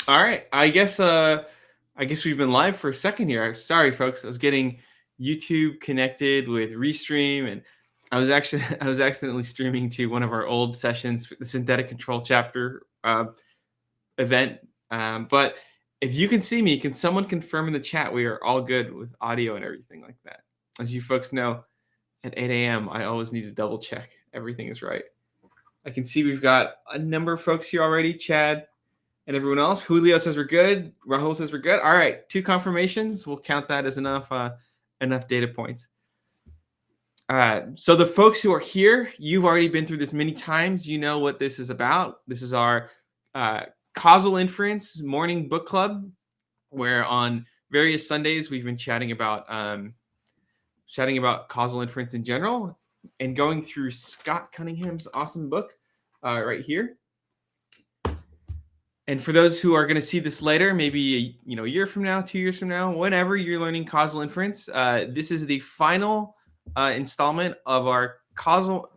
All right. I guess we've been live for a second here. Sorry, folks. I was getting YouTube connected with Restream, and I was accidentally streaming to one of our old sessions, the synthetic control chapter event. But if you can see me, can someone confirm in the chat we are all good with audio and everything like that? As you folks know, at 8 a.m. I always need to double check everything is right. I can see we've got a number of folks here already. Chad, and everyone else. Julio says we're good. Rahul says we're good. All right, 2 confirmations. We'll count that as enough data points. So the folks who are here, you've already been through this many times. You know what this is about. This is our Causal Inference morning book club, where on various Sundays we've been chatting about causal inference in general and going through Scott Cunningham's awesome book right here. And for those who are going to see this later, maybe a year from now, 2 years from now, whenever you're learning causal inference, this is the final installment of our causal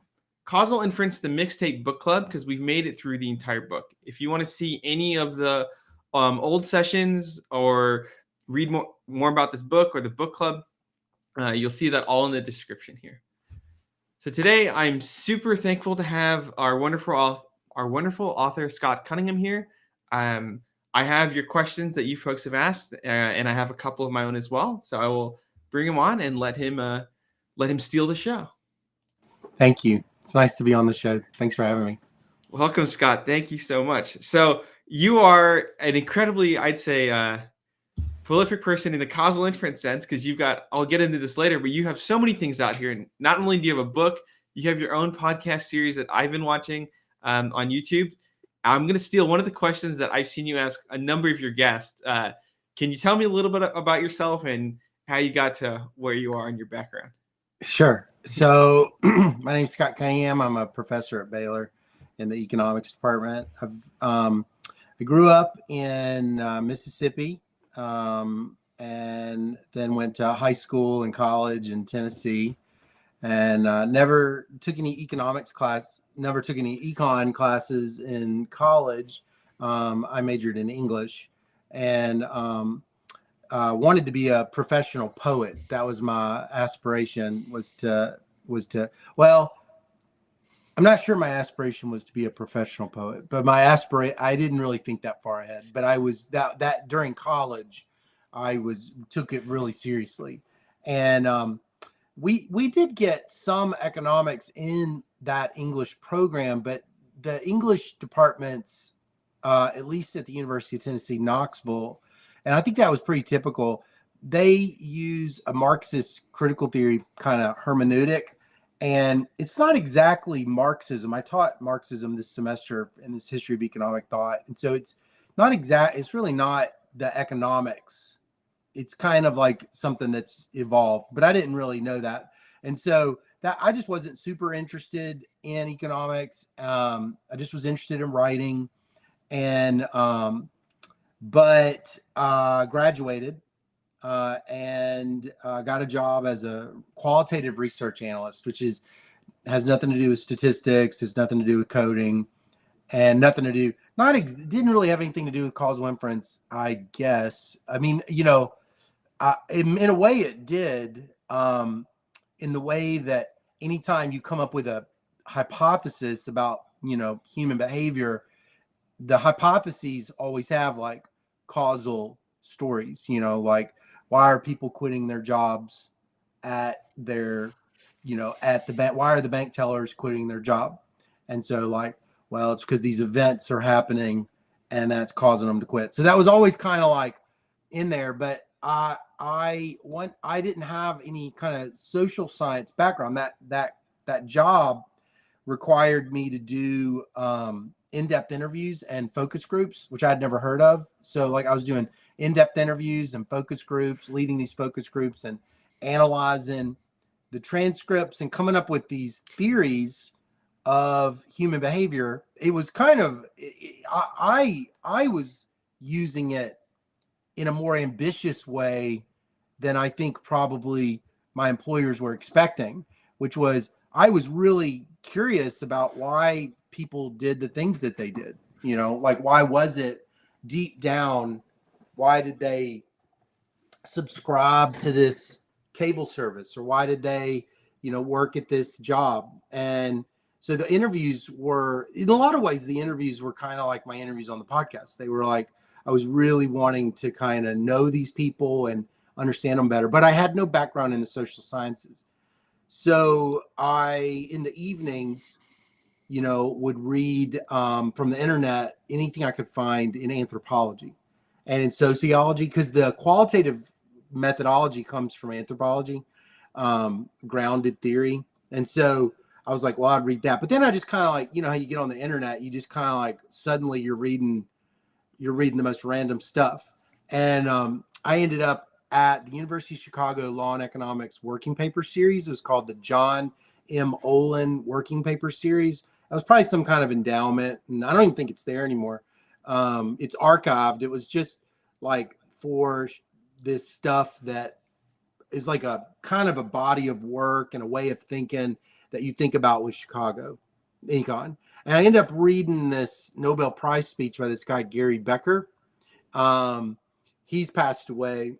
inference, the Mixtape Book Club, because we've made it through the entire book. If you want to see any of the old sessions or read more about this book or the book club, you'll see that all in the description here. So today, I'm super thankful to have our wonderful author Scott Cunningham here. I have your questions that you folks have asked, and I have a couple of my own as well. So I will bring him on and let him steal the show. Thank you. It's nice to be on the show. Thanks for having me. Welcome, Scott. Thank you so much. So you are an incredibly, I'd say, prolific person in the causal inference sense, because I'll get into this later, but you have so many things out here. And not only do you have a book, you have your own podcast series that I've been watching on YouTube. I'm going to steal one of the questions that I've seen you ask a number of your guests. Can you tell me a little bit about yourself and how you got to where you are in your background? Sure. So my name's Scott Cunningham. I'm a professor at Baylor in the economics department. I grew up in Mississippi and then went to high school and college in Tennessee, and never took any econ classes in college. I majored in English and wanted to be a professional poet. That was my aspiration, well, I'm not sure my aspiration was to be a professional poet, but I didn't really think that far ahead, but I was that during college, took it really seriously. And we did get some economics in that English program, but the English departments, at least at the University of Tennessee, Knoxville, and I think that was pretty typical, they use a Marxist critical theory kind of hermeneutic. And it's not exactly Marxism. I taught Marxism this semester in this history of economic thought. And so it's really not the economics. It's kind of like something that's evolved, but I didn't really know that. And so that I just wasn't super interested in economics. I just was interested in writing, and but graduated and got a job as a qualitative research analyst, which has nothing to do with statistics, has nothing to do with coding, and didn't really have anything to do with causal inference, I guess. I mean, in a way it did, in the way that anytime you come up with a hypothesis about, human behavior, the hypotheses always have like causal stories, like, why are people quitting their jobs at the bank? Why are the bank tellers quitting their job? And so like, well, it's because these events are happening and that's causing them to quit. So that was always kind of like in there, but I didn't have any kind of social science background. That job required me to do in-depth interviews and focus groups, which I'd never heard of. So like I was doing in-depth interviews and focus groups, leading these focus groups and analyzing the transcripts and coming up with these theories of human behavior. It was kind of, I was using it in a more ambitious way than I think probably my employers were expecting, which was, I was really curious about why people did the things that they did, like, why was it deep down, why did they subscribe to this cable service, or why did they, work at this job? And so the interviews were, in a lot of ways, the interviews were kind of like my interviews on the podcast. They were like, I was really wanting to kind of know these people and understand them better, but I had no background in the social sciences. So I, in the evenings, would read from the internet anything I could find in anthropology and in sociology, because the qualitative methodology comes from anthropology, grounded theory. And so I was like, well, I'd read that. But then I just kind of like, how you get on the internet, you just kind of like suddenly you're reading the most random stuff. And I ended up at the University of Chicago Law and Economics Working Paper Series. It was called the John M. Olin Working Paper Series. That was probably some kind of endowment, and I don't even think it's there anymore. It's archived. It was just like for this stuff that is like a kind of a body of work and a way of thinking that you think about with Chicago econ. And I ended up reading this Nobel Prize speech by this guy, Gary Becker. He's passed away.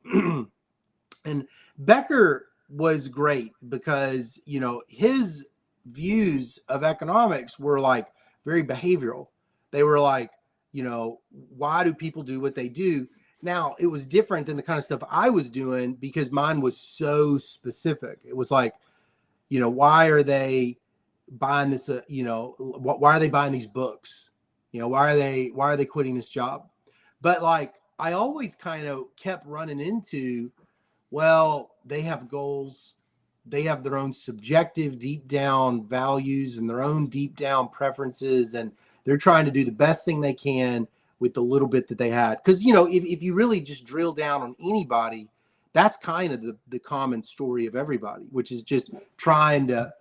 And Becker was great because, his views of economics were like very behavioral. They were like, why do people do what they do? Now, it was different than the kind of stuff I was doing because mine was so specific. It was like, why are they buying this? Why are they buying these books? Why are they quitting this job? But like, I always kind of kept running into, well, they have goals. They have their own subjective, deep down values and their own deep down preferences. And they're trying to do the best thing they can with the little bit that they had. Because, if you really just drill down on anybody, that's kind of the common story of everybody, which is just trying to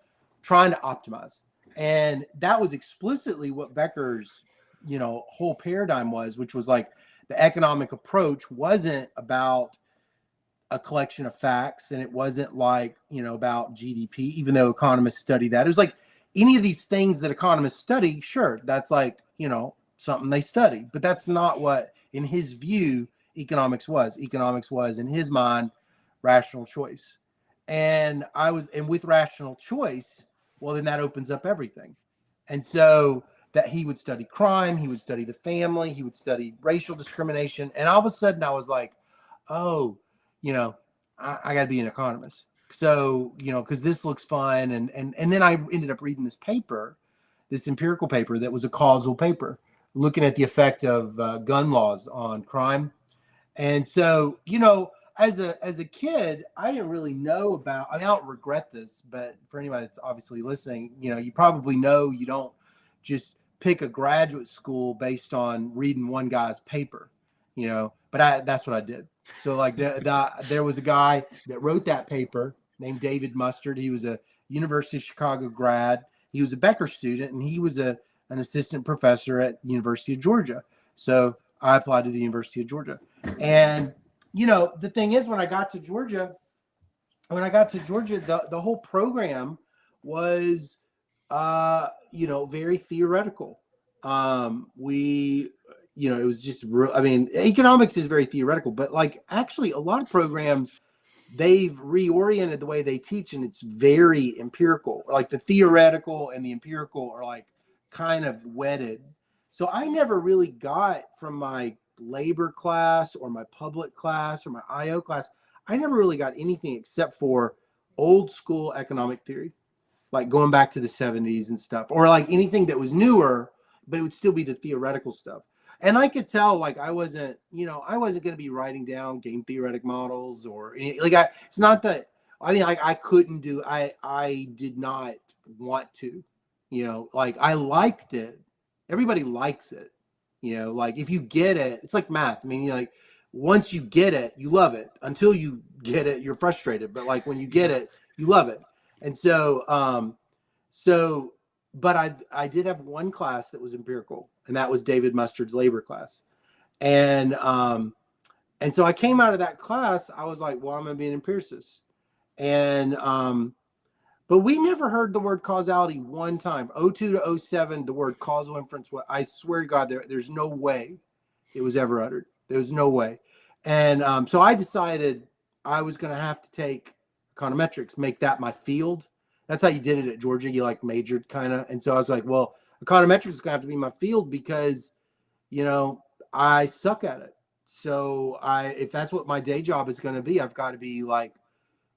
optimize. And that was explicitly what Becker's, whole paradigm was, which was like the economic approach wasn't about a collection of facts, and it wasn't like, about GDP, even though economists study that. It was like any of these things that economists study, sure, that's like, something they study, but that's not what, in his view, economics was. Economics was, in his mind, rational choice. And with rational choice, well, then that opens up everything. And so that he would study crime, he would study the family, he would study racial discrimination. And all of a sudden I was like, oh, I got to be an economist. So, because this looks fun. And then I ended up reading this paper, this empirical paper that was a causal paper, looking at the effect of gun laws on crime. And so, as a kid, I didn't really know about, I don't regret this, but for anybody that's obviously listening, you probably know you don't just pick a graduate school based on reading one guy's paper, but that's what I did. So like there was a guy that wrote that paper named David Mustard. He was a University of Chicago grad. He was a Becker student, and he was an assistant professor at University of Georgia. So I applied to the University of Georgia. And, the thing is, when I got to Georgia, the whole program was, very theoretical. It was just real. I mean, economics is very theoretical, but like actually a lot of programs, they've reoriented the way they teach, and it's very empirical. Like the theoretical and the empirical are like kind of wedded. So I never really got from my labor class or my public class or my IO class, I never really got anything except for old school economic theory, like going back to the 70s and stuff, or like anything that was newer, but it would still be the theoretical stuff. And I could tell, like, I wasn't going to be writing down game theoretic models or any, like, it's not that, I mean, I couldn't do, I did not want to, like I liked it. Everybody likes it, like if you get it, it's like math. I mean, like once you get it, you love it. Until you get it, you're frustrated. But like when you get it, you love it. And so, but I did have one class that was empirical, and that was David Mustard's labor class. And so I came out of that class, I was like, well, I'm going to be an empiricist. And, but we never heard the word causality one time. 02 to 07, the word causal inference. I swear to God, there's no way it was ever uttered. There was no way. And so I decided I was going to have to take econometrics, make that my field. That's how you did it at Georgia. You like majored kind of. And so I was like, well, econometrics is going to have to be my field because, you know, I suck at it. So if that's what my day job is going to be, I've got to be like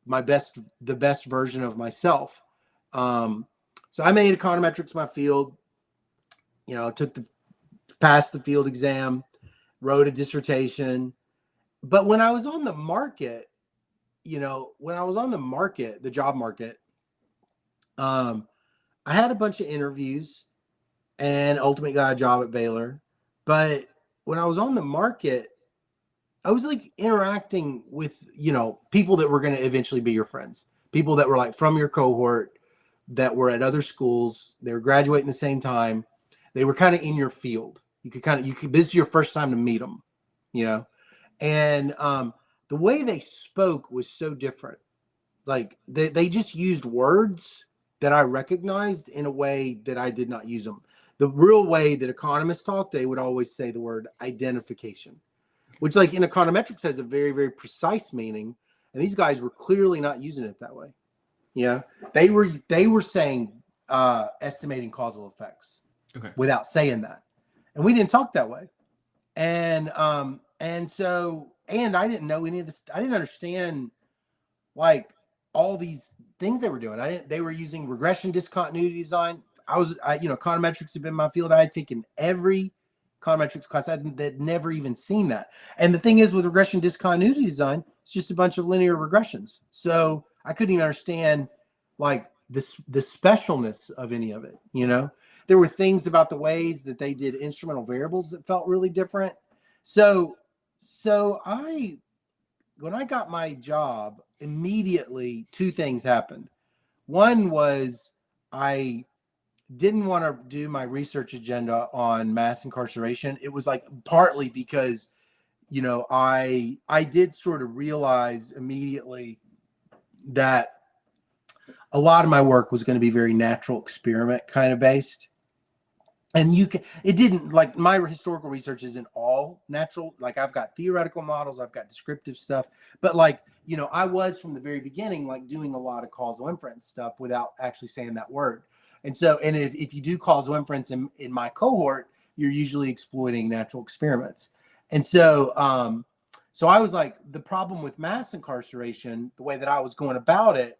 the best version of myself. So I made econometrics my field, you know, passed the field exam, wrote a dissertation. But when I was on the market, you know, the job market, I had a bunch of interviews and ultimately got a job at Baylor. But when I was on the market, I was like interacting with, you know, people that were going to eventually be your friends, people that were like from your cohort that were at other schools. They were graduating the same time. They were kind of in your field. This is your first time to meet them, you know? And the way they spoke was so different. Like they just used words that I recognized in a way that I did not use them. The real way that economists talk, they would always say the word identification, which like in econometrics has a very, very precise meaning. And these guys were clearly not using it that way. Yeah. They were saying estimating causal effects without saying that. And we didn't talk that way. And so I didn't know any of this. I didn't understand like all these things they were doing. They were using regression discontinuity design. Econometrics had been my field. I had taken every econometrics class. I'd never even seen that. And the thing is with regression discontinuity design, it's just a bunch of linear regressions. So I couldn't even understand like the specialness of any of it. You know, there were things about the ways that they did instrumental variables that felt really different. So when I got my job, immediately two things happened. One was I didn't want to do my research agenda on mass incarceration. It was like partly because, you know, I did sort of realize immediately that a lot of my work was going to be very natural experiment kind of based. And it didn't, like, my historical research isn't all natural. Like, I've got theoretical models, I've got descriptive stuff, but like, you know, I was from the very beginning, like doing a lot of causal inference stuff without actually saying that word. And so, and if you do causal inference in my cohort, you're usually exploiting natural experiments. And so, so I was like, the problem with mass incarceration, the way that I was going about it,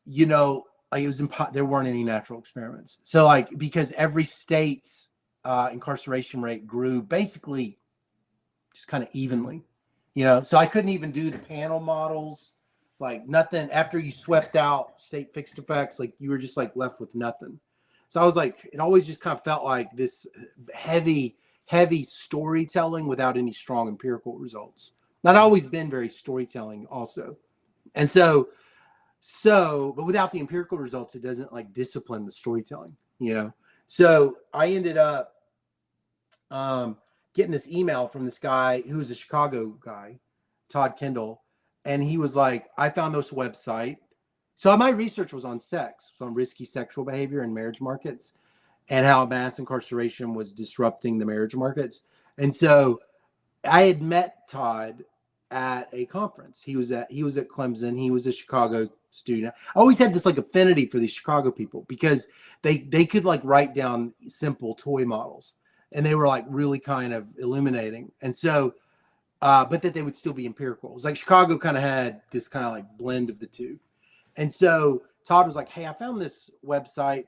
you know, like there weren't any natural experiments. So like, because every state's incarceration rate grew basically just kind of evenly, you know, so I couldn't even do the panel models. It's like nothing after you swept out state fixed effects, like you were just like left with nothing. So I was like, it always just kind of felt like this heavy storytelling without any strong empirical results. Not always been very storytelling also. And so, but without the empirical results, it doesn't like discipline the storytelling, you know? So I ended up getting this email from this guy who was a Chicago guy, Todd Kendall. And he was like, I found this website. So my research was on sex, so on risky sexual behavior in marriage markets and how mass incarceration was disrupting the marriage markets. And so I had met Todd at a conference. He was at Clemson. He was a Chicago student. I always had this like affinity for these Chicago people because they could like write down simple toy models and they were like really kind of illuminating. And so, but that they would still be empirical. It was like Chicago kind of had this kind of like blend of the two. And so Todd was like, hey, I found this website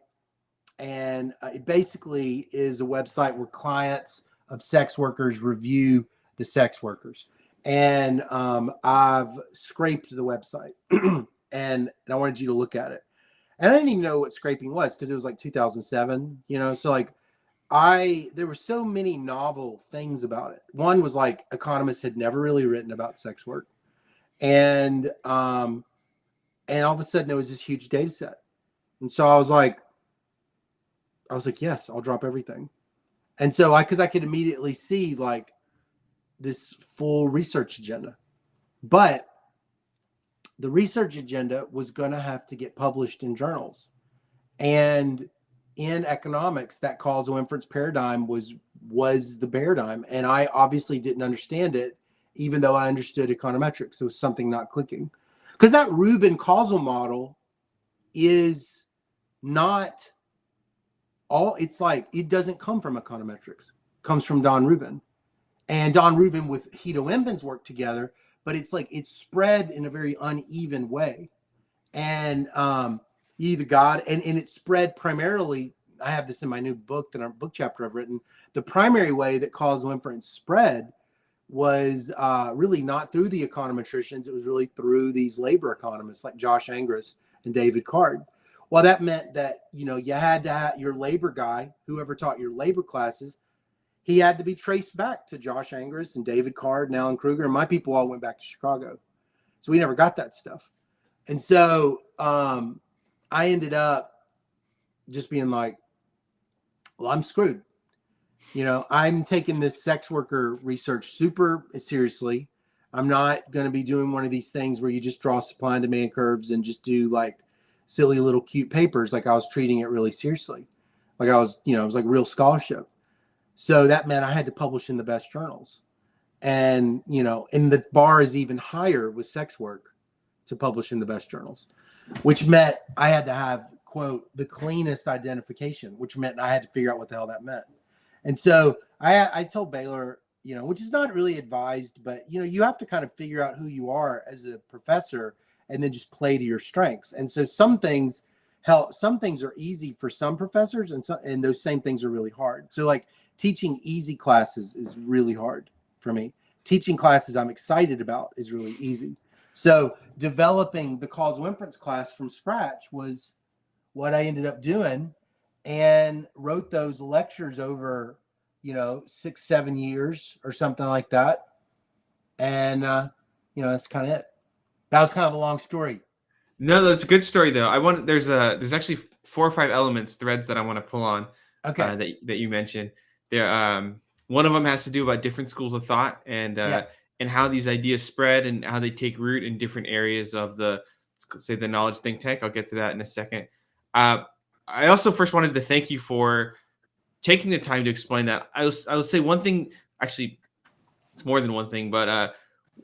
and it basically is a website where clients of sex workers review the sex workers. And I've scraped the website and I wanted you to look at it. And I didn't even know what scraping was because it was like 2007, you know? So like there were so many novel things about it. One was like economists had never really written about sex work. And all of a sudden there was this huge data set. And so I was like, yes, I'll drop everything. And so because I could immediately see like this full research agenda, but the research agenda was going to have to get published in journals. And in economics, that causal inference paradigm was the paradigm. And I obviously didn't understand it, even though I understood econometrics. So something not clicking. Because that Rubin causal model is not all, it's like, it doesn't come from econometrics. It comes from Don Rubin. And Don Rubin with Hito Embens work together, but it's like it's spread in a very uneven way. And you either got, and it's spread primarily, I have this in my new book, that our book chapter I've written, the primary way that causal inference spread was really not through the econometricians. It was really through these labor economists like Josh Angris and David Card. Well, that meant that, you know, you had to have your labor guy, whoever taught your labor classes, he had to be traced back to Josh Angris and David Card and Alan Kruger. And my people all went back to Chicago. So we never got that stuff. And so I ended up just being like, well, I'm screwed. You know, I'm taking this sex worker research super seriously. I'm not going to be doing one of these things where you just draw supply and demand curves and just do like silly little cute papers. Like I was treating it really seriously. Like I was, you know, it was like real scholarship. So that meant I had to publish in the best journals. And, you know, and the bar is even higher with sex work to publish in the best journals, which meant I had to have, quote, the cleanest identification, which meant I had to figure out what the hell that meant. And so I told Baylor, you know, which is not really advised, but, you know, you have to kind of figure out who you are as a professor and then just play to your strengths. And so some things help, some things are easy for some professors, and those same things are really hard. So like teaching easy classes is really hard for me. Teaching classes I'm excited about is really easy. So developing the causal inference class from scratch was what I ended up doing, and wrote those lectures over, you know, 6-7 years or something like that. And, you know, that's kind of it. That was kind of a long story. No, that's a good story though. There's actually 4 or 5 threads that I want to pull on. Okay. That you mentioned. There, one of them has to do about different schools of thought and how these ideas spread and how they take root in different areas of the knowledge think tank. I'll get to that in a second. I also first wanted to thank you for taking the time to explain that. I will say one thing. Actually, it's more than one thing, but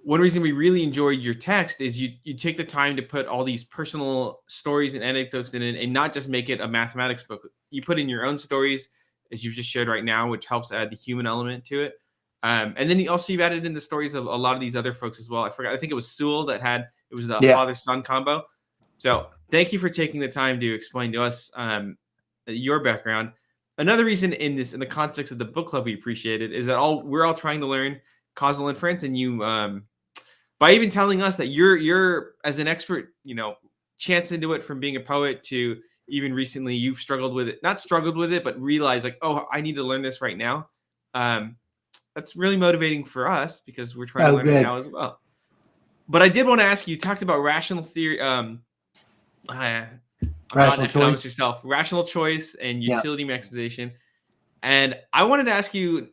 one reason we really enjoyed your text is you take the time to put all these personal stories and anecdotes in it, and not just make it a mathematics book. You put in your own stories, as you've just shared right now, which helps add the human element to it. And then you've added in the stories of a lot of these other folks as well. I forgot. I think it was Sewell it was the father-son combo. So thank you for taking the time to explain to us your background. Another reason in the context of the book club we appreciate it is that we're all trying to learn causal inference, and you by even telling us that you're as an expert, you know, chance into it from being a poet to even recently you've not struggled with it, but realized like, oh, I need to learn this right now. That's really motivating for us because we're trying to learn it now as well. But I did want to ask you, talked about rational theory, rational choice yourself, rational choice and utility maximization. And I wanted to ask you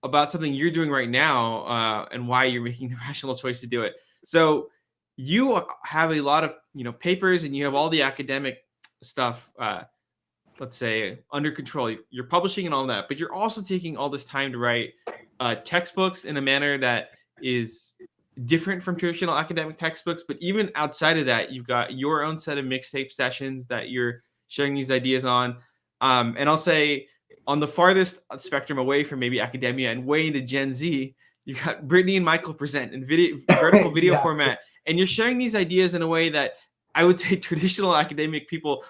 about something you're doing right now and why you're making the rational choice to do it. So you have a lot of, you know, papers, and you have all the academic stuff, let's say, under control. You're publishing and all that, but you're also taking all this time to write textbooks in a manner that is different from traditional academic textbooks. But even outside of that, you've got your own set of mixtape sessions that you're sharing these ideas on. And I'll say, on the farthest spectrum away from maybe academia and way into Gen Z, you've got Brittany and Michael present in vertical video format. And you're sharing these ideas in a way that I would say traditional academic people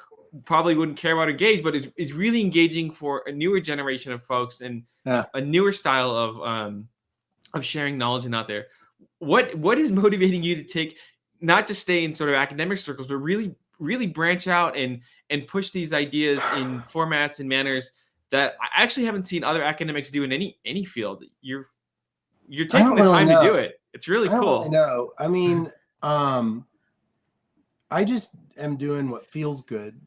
probably wouldn't care about or engage, but is really engaging for a newer generation of folks and a newer style of sharing knowledge and out there. What is motivating you to take, not just stay in sort of academic circles, but really, really branch out and push these ideas in formats and manners that I actually haven't seen other academics do in any field? You're taking the time to do it. It's really cool. No, I mean, I just am doing what feels good.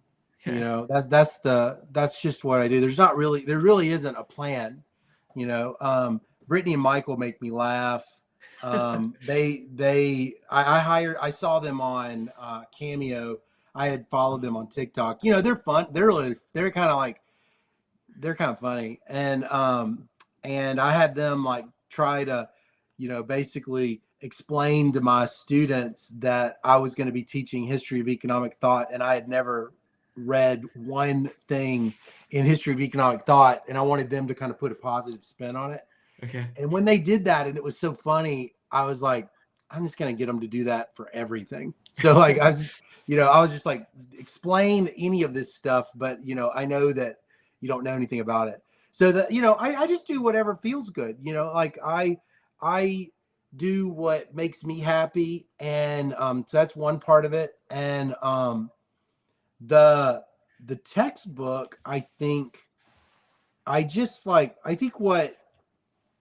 You know, that's just what I do. There really isn't a plan. You know, Brittany and Michael make me laugh. I saw them on Cameo. I had followed them on TikTok. You know, they're fun. They're kind of funny. And I had them like try to, you know, basically explain to my students that I was going to be teaching history of economic thought, and I had never read one thing in history of economic thought, and I wanted them to kind of put a positive spin on it. Okay. And when they did that, and it was so funny, I was like, I'm just going to get them to do that for everything. So like, I was just like, explain any of this stuff, but you know, I know that you don't know anything about it. So that, you know, I just do whatever feels good, you know, like I do what makes me happy. And so that's one part of it. And the textbook, I think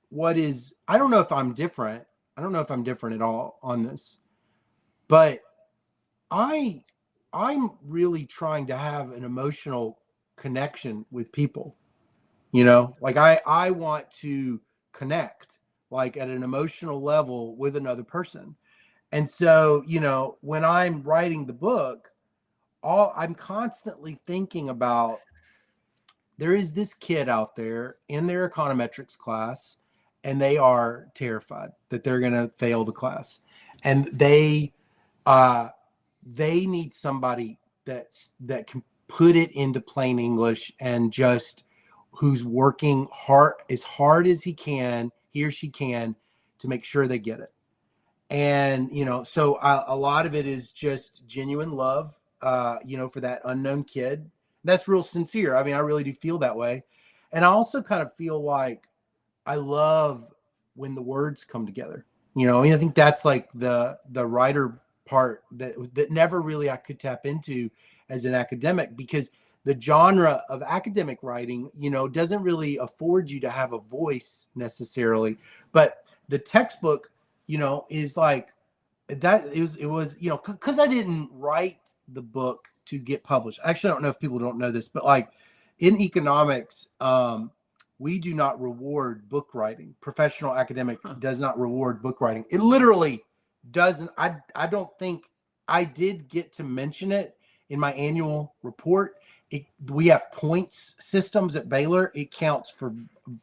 what is, I don't know if I'm different. I don't know if I'm different at all on this, but I'm really trying to have an emotional connection with people. You know, like I want to connect like at an emotional level with another person. And so, you know, when I'm writing the book, I'm constantly thinking about, there is this kid out there in their econometrics class, and they are terrified that they're going to fail the class. And they need somebody that can put it into plain English, and just who's working as hard as he or she can, to make sure they get it. And, you know, so a lot of it is just genuine love, you know, for that unknown kid. That's real sincere. I mean, I really do feel that way. And I also kind of feel like I love when the words come together. You know, I mean, I think that's like the writer part that never really I could tap into as an academic, because the genre of academic writing, you know, doesn't really afford you to have a voice necessarily. But the textbook, you know, is like that. It was, you know, because I didn't write the book to get published. Actually, I don't know if people don't know this, but like in economics, we do not reward book writing. Professional academic does not reward book writing. It literally doesn't. I don't think I did get to mention it in my annual report. We have points systems at Baylor. It counts for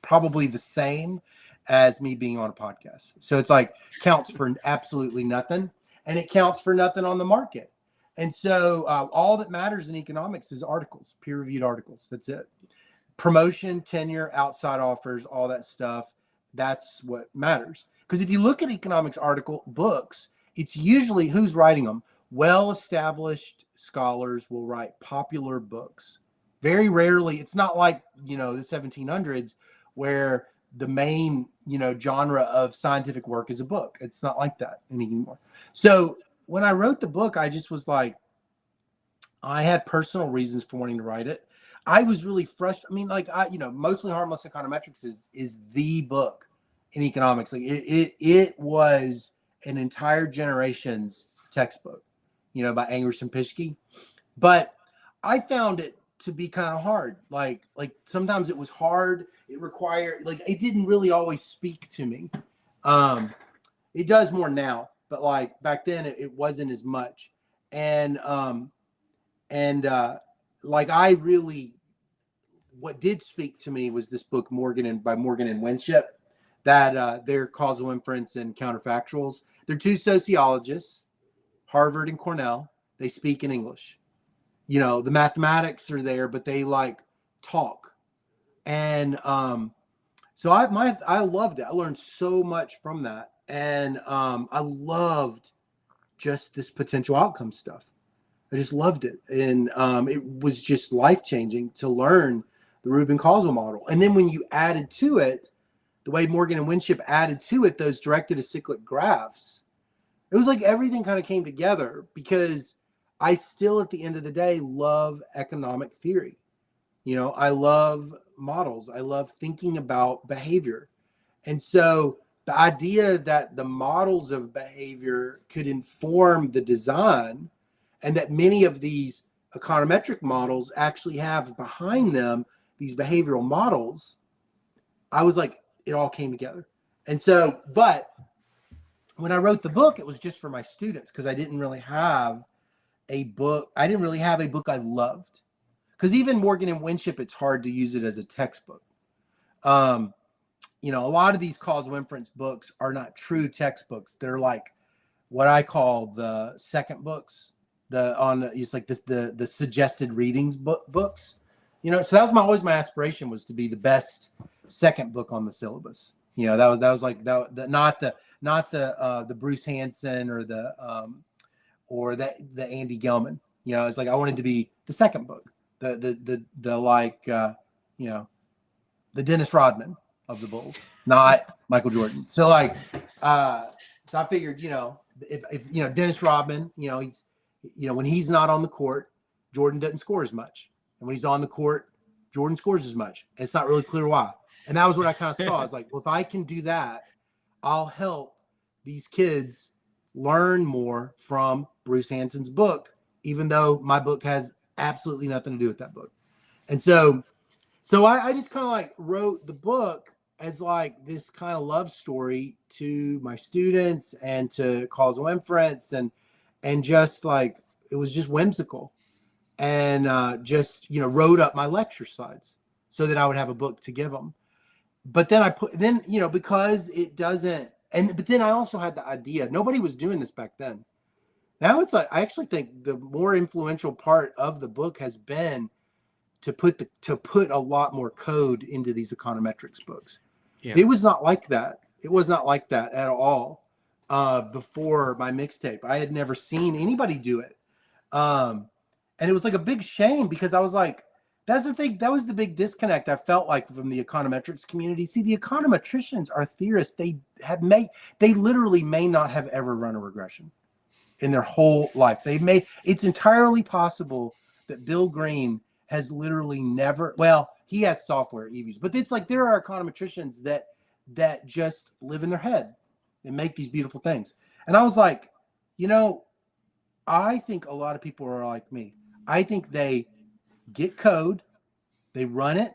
probably the same as me being on a podcast. So it's like counts for absolutely nothing, and it counts for nothing on the market. And so all that matters in economics is articles, peer-reviewed articles. That's it. Promotion, tenure, outside offers, all that stuff. That's what matters. Because if you look at economics article books, it's usually who's writing them. Well-established scholars will write popular books. Very rarely, it's not like, you know, the 1700s where the main, you know, genre of scientific work is a book. It's not like that anymore. So when I wrote the book, I just was like, I had personal reasons for wanting to write it. I was really frustrated. I mean, like you know, Mostly Harmless Econometrics is the book in economics. Like it was an entire generation's textbook, you know, by Angers and Pischke. But I found it to be kind of hard. Like sometimes it was hard. It required, like, it didn't really always speak to me. It does more now, but like back then it wasn't as much. And like I really, what did speak to me was this book by Morgan and Winship, that they're Causal Inference and Counterfactuals. They're two sociologists, Harvard and Cornell. They speak in English. You know, the mathematics are there, but they like talk. And so I loved it. I learned so much from that. And I loved just this potential outcome stuff. I just loved it. And it was just life-changing to learn the Rubin causal model. And then when you added to it, the way Morgan and Winship added to it, those directed acyclic graphs, it was like everything kind of came together, because I still, at the end of the day, love economic theory. You know, I love models. I love thinking about behavior. And so the idea that the models of behavior could inform the design, and that many of these econometric models actually have behind them these behavioral models, I was like, it all came together. And so, but when I wrote the book, it was just for my students, because I didn't really have a book. I didn't really have a book I loved, because even Morgan and Winship, it's hard to use it as a textbook. You know, a lot of these causal inference books are not true textbooks. They're like what I call the second books, it's like the suggested readings books. You know, so that was always my aspiration, was to be the best second book on the syllabus. You know, that was like not the Bruce Hansen or the Andy Gelman. You know, it's like I wanted to be the second book, the like you know, the Dennis Rodman of the Bulls, not Michael Jordan. So like, so I figured, you know, if you know, Dennis Rodman, you know, he's, you know, when he's not on the court, Jordan doesn't score as much, and when he's on the court, Jordan scores as much. And it's not really clear why. And that was what I kind of saw. I was like, well, if I can do that, I'll help these kids learn more from Bruce Hansen's book, even though my book has absolutely nothing to do with that book. And so I just kind of like wrote the book as like this kind of love story to my students and to Causal Inference, and just like, it was just whimsical, and just, you know, wrote up my lecture slides so that I would have a book to give them. But then you know, because it doesn't, but then I also had the idea, nobody was doing this back then. Now it's like, I actually think the more influential part of the book has been to put a lot more code into these econometrics books. Yeah. It was not like that. It was not like that at all before my mixtape. I had never seen anybody do it. And it was like a big shame, because I was like, that's the thing. That was the big disconnect I felt like from the econometrics community. See, the econometricians are theorists. They literally may not have ever run a regression in their whole life. It's entirely possible that Bill Green has literally never, well, he has software EVs, but it's like, there are econometricians that just live in their head and make these beautiful things. And I was like, you know, I think a lot of people are like me. I think they get code, they run it,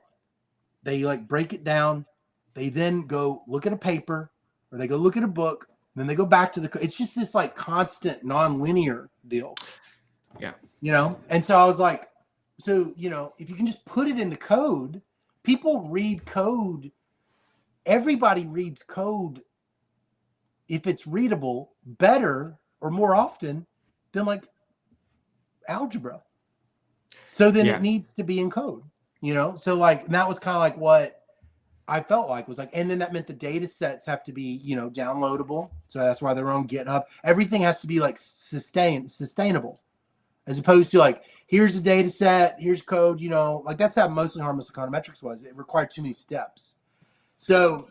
they like break it down, they then go look at a paper, or they go look at a book, then they go back to it's just this like constant non-linear deal. Yeah. You know? And so I was like, so, you know, if you can just put it in the code, people read code. Everybody reads code, if it's readable, better or more often than like algebra. So then it needs to be in code, you know? So like, that was kind of like what I felt like, was like, and then that meant the data sets have to be, you know, downloadable. So that's why they're on GitHub. Everything has to be like sustainable, as opposed to like, here's a data set, here's code, you know, like that's how mostly harmless econometrics was. It required too many steps. So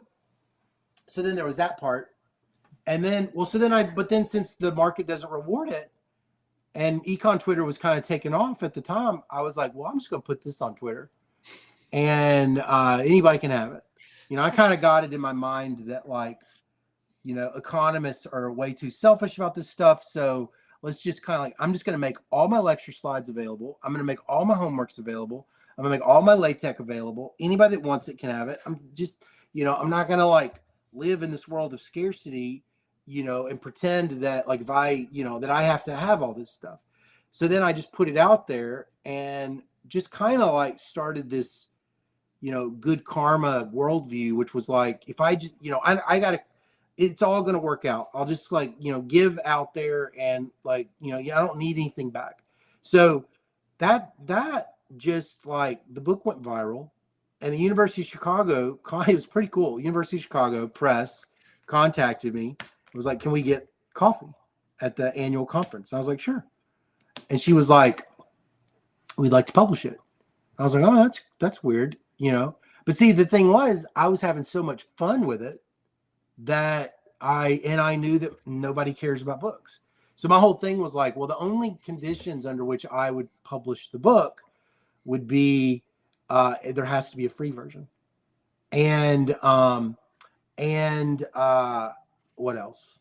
then there was that part. And then, well, but then since the market doesn't reward it, and econ Twitter was kind of taking off at the time, I was like, well, I'm just going to put this on Twitter, and anybody can have it. You know, I kind of got it in my mind that, like, you know, economists are way too selfish about this stuff. So let's just kind of like, I'm just going to make all my lecture slides available. I'm going to make all my homeworks available. I'm going to make all my LaTeX available. Anybody that wants it can have it. I'm just, you know, I'm not going to like live in this world of scarcity, you know, and pretend that like, if I, you know, that I have to have all this stuff. So then I just put it out there and just kind of like started this, you know, good karma worldview, which was like, if I just, you know, I got to, it's all going to work out. I'll just like, you know, give out there and like, you know, I don't need anything back. So that just like, the book went viral, and the University of Chicago, it was pretty cool. University of Chicago Press contacted me. It was like, can we get coffee at the annual conference? I was like, sure. And she was like, we'd like to publish it. I was like, oh, that's weird, you know? But see, the thing was, I was having so much fun with it that I knew that nobody cares about books. So my whole thing was like, well, the only conditions under which I would publish the book would be, there has to be a free version. And what else?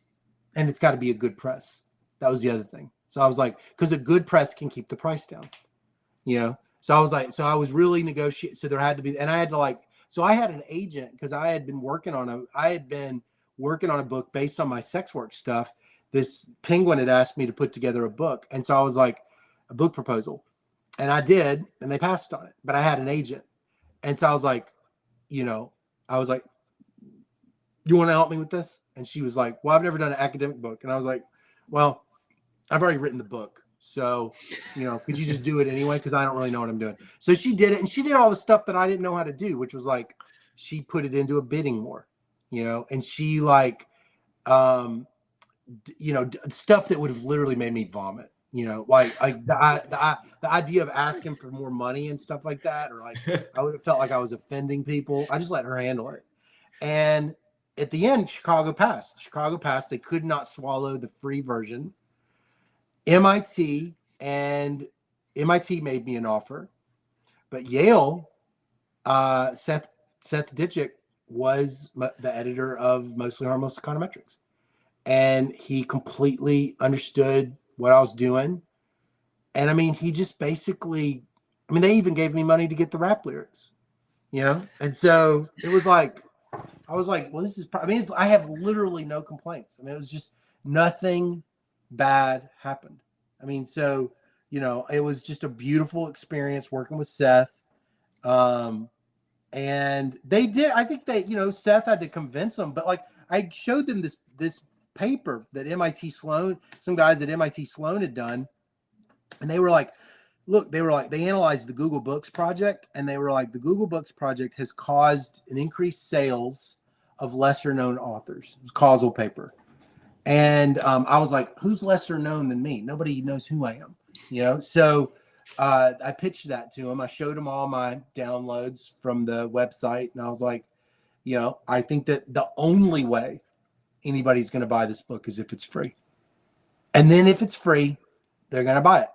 And it's got to be a good press. That was the other thing. So I was like, because a good press can keep the price down, you know? So I was like, so I was really negotiating. So there had to be, and I had to like, so I had an agent, because I had been working on a book based on my sex work stuff. This Penguin had asked me to put together a book. And so I was like, a book proposal. And I did, and they passed on it. But I had an agent. And so I was like, you know, you want to help me with this? And she was like, well, I've never done an academic book. And I was like, well, I've already written the book. So, you know, could you just do it anyway? Because I don't really know what I'm doing. So she did it. And she did all the stuff that I didn't know how to do, which was like, she put it into a bidding war, you know, and she like, you know, stuff that would have literally made me vomit, you know, like the idea of asking for more money and stuff like that, or like I would have felt like I was offending people. I just let her handle it. And at the end, Chicago passed. They could not swallow the free version. MIT made me an offer, but Yale, Seth Ditchick was the editor of Mostly Harmless Econometrics, and he completely understood what I was doing. And I mean, he just basically, I mean, they even gave me money to get the rap lyrics, you know? And so it was like, I was like, well, this is, I mean, I have literally no complaints. I mean, it was just nothing bad happened. I mean, so, you know, it was just a beautiful experience working with Seth. And they did, I think they, you know, Seth had to convince them, but like I showed them this paper that MIT Sloan, some guys at MIT Sloan had done. And they were like, look, they analyzed the Google Books project, and they were like, the Google Books project has caused an increased sales of lesser known authors. It was Causal paper. And I was like, who's lesser known than me? Nobody knows who I am, you know? So I pitched that to him. I showed him all my downloads from the website. And I was like, you know, I think that the only way anybody's going to buy this book is if it's free. And then if it's free, they're going to buy it.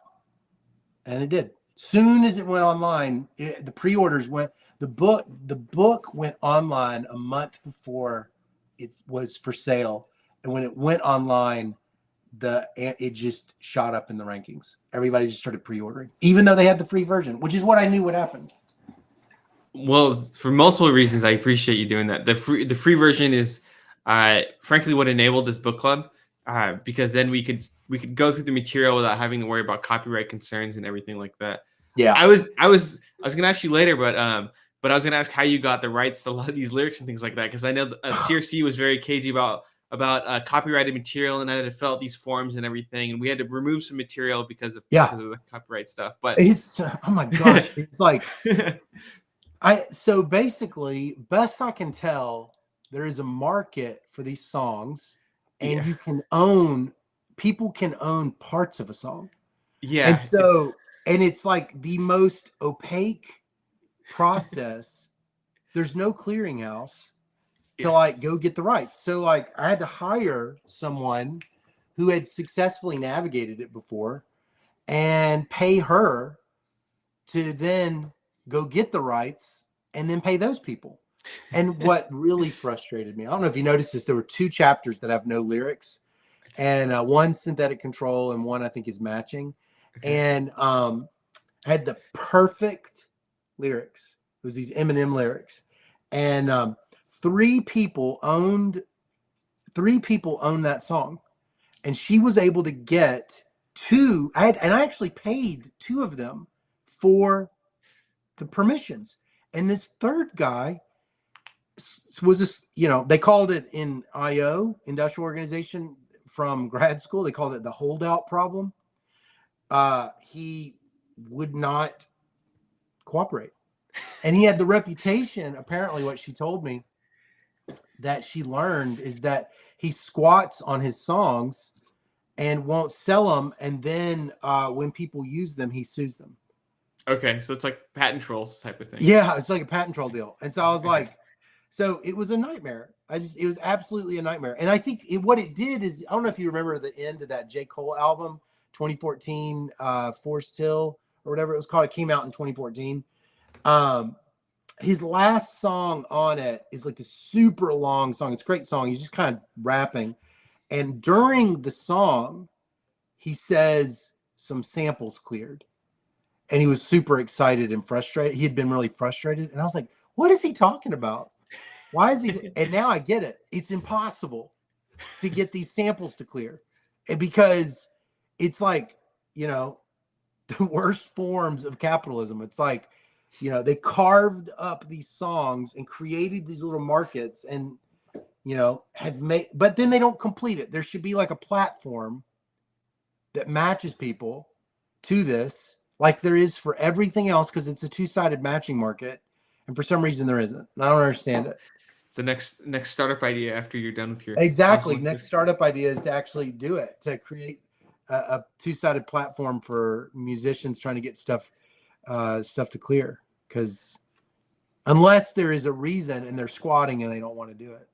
And it did. Soon as it went online, the pre-orders went, the book went online a month before it was for sale. And when it went online, it just shot up in the rankings. Everybody just started pre-ordering, even though they had the free version, which is what I knew would happen. Well, for multiple reasons, I appreciate you doing that. The free version is, frankly, what enabled this book club, because then we could go through the material without having to worry about copyright concerns and everything like that. Yeah, I was gonna ask you later, but I was gonna ask how you got the rights to a lot of these lyrics and things like that, because I know CRC was very cagey about copyrighted material, and I had to fill out these forms and everything, and we had to remove some material because of the copyright stuff. But it's oh my gosh, it's like so basically, best I can tell, there is a market for these songs, and people can own parts of a song. Yeah. And so, and it's like the most opaque process. There's no clearinghouse to like go get the rights. So like I had to hire someone who had successfully navigated it before and pay her to then go get the rights and then pay those people. And what really frustrated me, I don't know if you noticed this, there were 2 chapters that have no lyrics, and one synthetic control and one I think is matching. And had the perfect lyrics. It was these Eminem lyrics. And 3 people owned that song. And she was able to get 2. I actually paid 2 of them for the permissions. And this third guy was this, you know, they called it in IO, industrial organization, from grad school, they called it the holdout problem. He would not cooperate. And he had the reputation, apparently what she told me that she learned is that he squats on his songs and won't sell them. And then when people use them, he sues them. Okay, so it's like patent trolls type of thing. Yeah, it's like a patent troll deal. And so I was like, so it was a nightmare. It was absolutely a nightmare. And I think what it did is, I don't know if you remember the end of that J. Cole album, 2014, Forest Hill or whatever it was called. It came out in 2014. His last song on it is like a super long song. It's a great song. He's just kind of rapping. And during the song, he says some samples cleared. And he was super excited and frustrated. He had been really frustrated. And I was like, what is he talking about? Why is he? And now I get it. It's impossible to get these samples to clear. And because it's like, you know, the worst forms of capitalism. It's like, they carved up these songs and created these little markets and, have made, but then they don't complete it. There should be like a platform that matches people to this, like there is for everything else, because it's a two-sided matching market. And for some reason there isn't. And I don't understand it. It's the next startup idea after you're done with your Exactly. Next startup idea is to actually do it, to create a two-sided platform for musicians trying to get stuff to clear. Because unless there is a reason and they're squatting and they don't want to do it.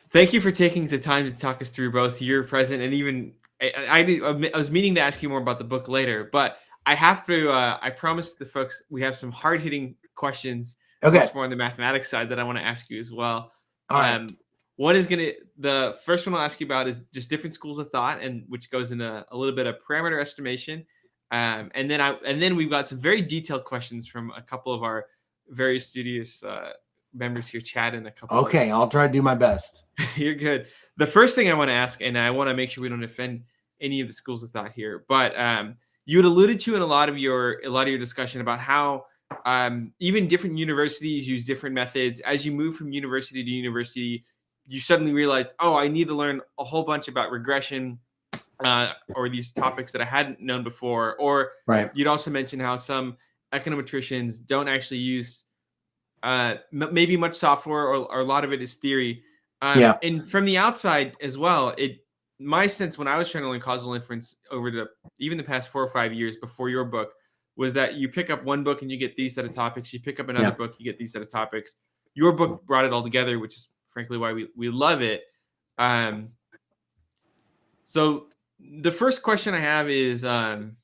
Thank you for taking the time to talk us through both your present and even I was meaning to ask you more about the book later, but I have to. I promised the folks we have some hard hitting questions, much more on the mathematics side that I want to ask you as well. All right. The first one I'll ask you about is just different schools of thought, and which goes into a little bit of parameter estimation, and then we've got some very detailed questions from a couple of our very studious members here, Chad and a couple. Okay, I'll try to do my best. You're good. The first thing I want to ask, and I want to make sure we don't offend any of the schools of thought here, but you had alluded to in a lot of your discussion about how even different universities use different methods. As you move from university to university, you suddenly realize, oh, I need to learn a whole bunch about regression or these topics that I hadn't known before. Or you'd also mentioned how some econometricians don't actually use maybe much software or a lot of it is theory. And from the outside as well, my sense when I was trying to learn causal inference over even the past 4 or 5 years before your book was that you pick up one book and you get these set of topics. You pick up another book, you get these set of topics. Your book brought it all together, which is frankly why we love it. So the first question I have is in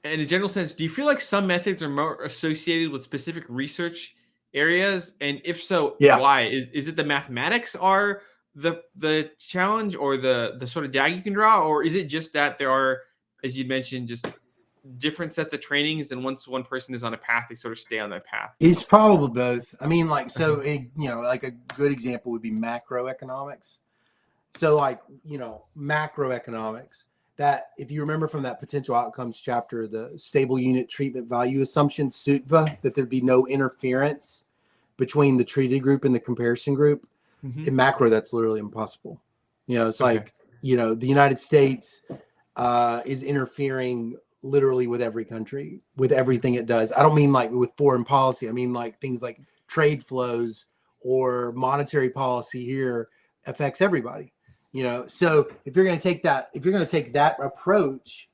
a general sense, do you feel like some methods are more associated with specific research areas? And if so, why? Is it the mathematics are the challenge or the sort of DAG you can draw? Or is it just that there are, as you mentioned, just different sets of trainings, and once one person is on a path, they sort of stay on that path? It's probably both. I mean, like, so, like a good example would be macroeconomics. So like, macroeconomics, that if you remember from that potential outcomes chapter, the stable unit treatment value assumption, SUTVA, that there'd be no interference between the treated group and the comparison group. In macro, that's literally impossible. It's like, the United States is interfering literally with every country, with everything it does. I don't mean like with foreign policy. I mean like things like trade flows or monetary policy here affects everybody. So if you're going to take that approach,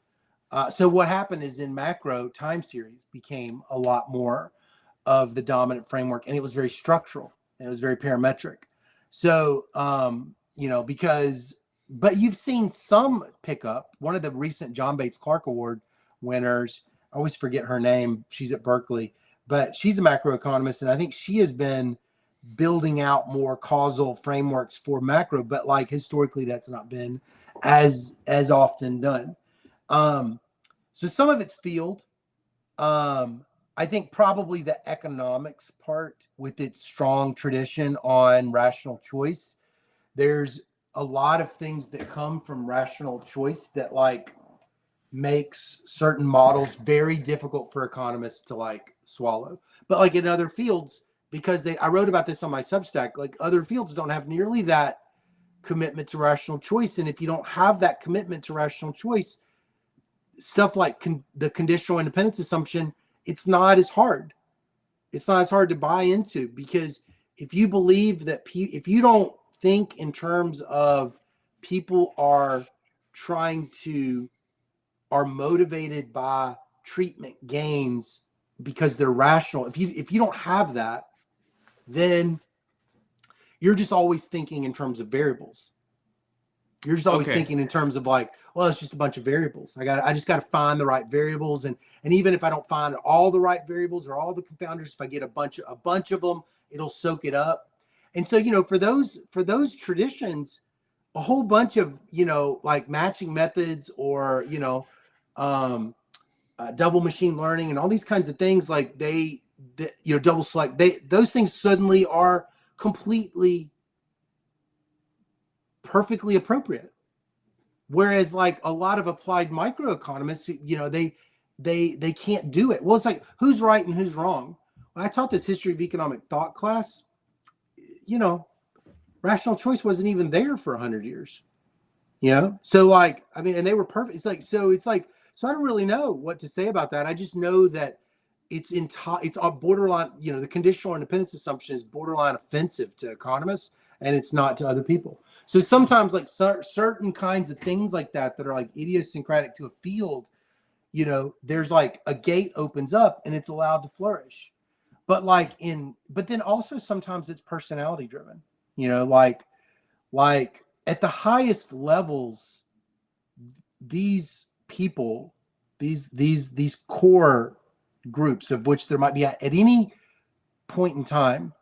so what happened is in macro, time series became a lot more of the dominant framework, and it was very structural and it was very parametric. So, but you've seen some pickup. One of the recent John Bates Clark Award winners, I always forget her name. She's at Berkeley, but she's a macroeconomist, and I think she has been building out more causal frameworks for macro, but like historically that's not been as often done. So some of it's field. I think probably the economics part with its strong tradition on rational choice. There's a lot of things that come from rational choice that like makes certain models very difficult for economists to like swallow. But like in other fields, because I wrote about this on my Substack, like other fields don't have nearly that commitment to rational choice. And if you don't have that commitment to rational choice, stuff like the conditional independence assumption, it's not as hard. It's not as hard to buy into, because if you believe that if you don't think in terms of people are motivated by treatment gains because they're rational, if you don't have that, then you're just always thinking in terms of variables. You're just always thinking in terms of like, well, it's just a bunch of variables. I just got to find the right variables, and even if I don't find all the right variables or all the confounders, if I get a bunch of them, it'll soak it up. And so, for those traditions, a whole bunch of like matching methods or double machine learning and all these kinds of things, like double select, those things suddenly are completely perfectly appropriate. Whereas like a lot of applied microeconomists, they can't do it. Well, it's like, who's right and who's wrong? When I taught this history of economic thought class, rational choice wasn't even there for 100 years. So like, I mean, and they were perfect. It's like, so I don't really know what to say about that. I just know that it's on borderline, the conditional independence assumption is borderline offensive to economists, and it's not to other people. So sometimes like certain kinds of things like that are like idiosyncratic to a field, there's like a gate opens up and it's allowed to flourish. But then also sometimes it's personality driven, like at the highest levels, these people, these core groups, of which there might be at any point in time,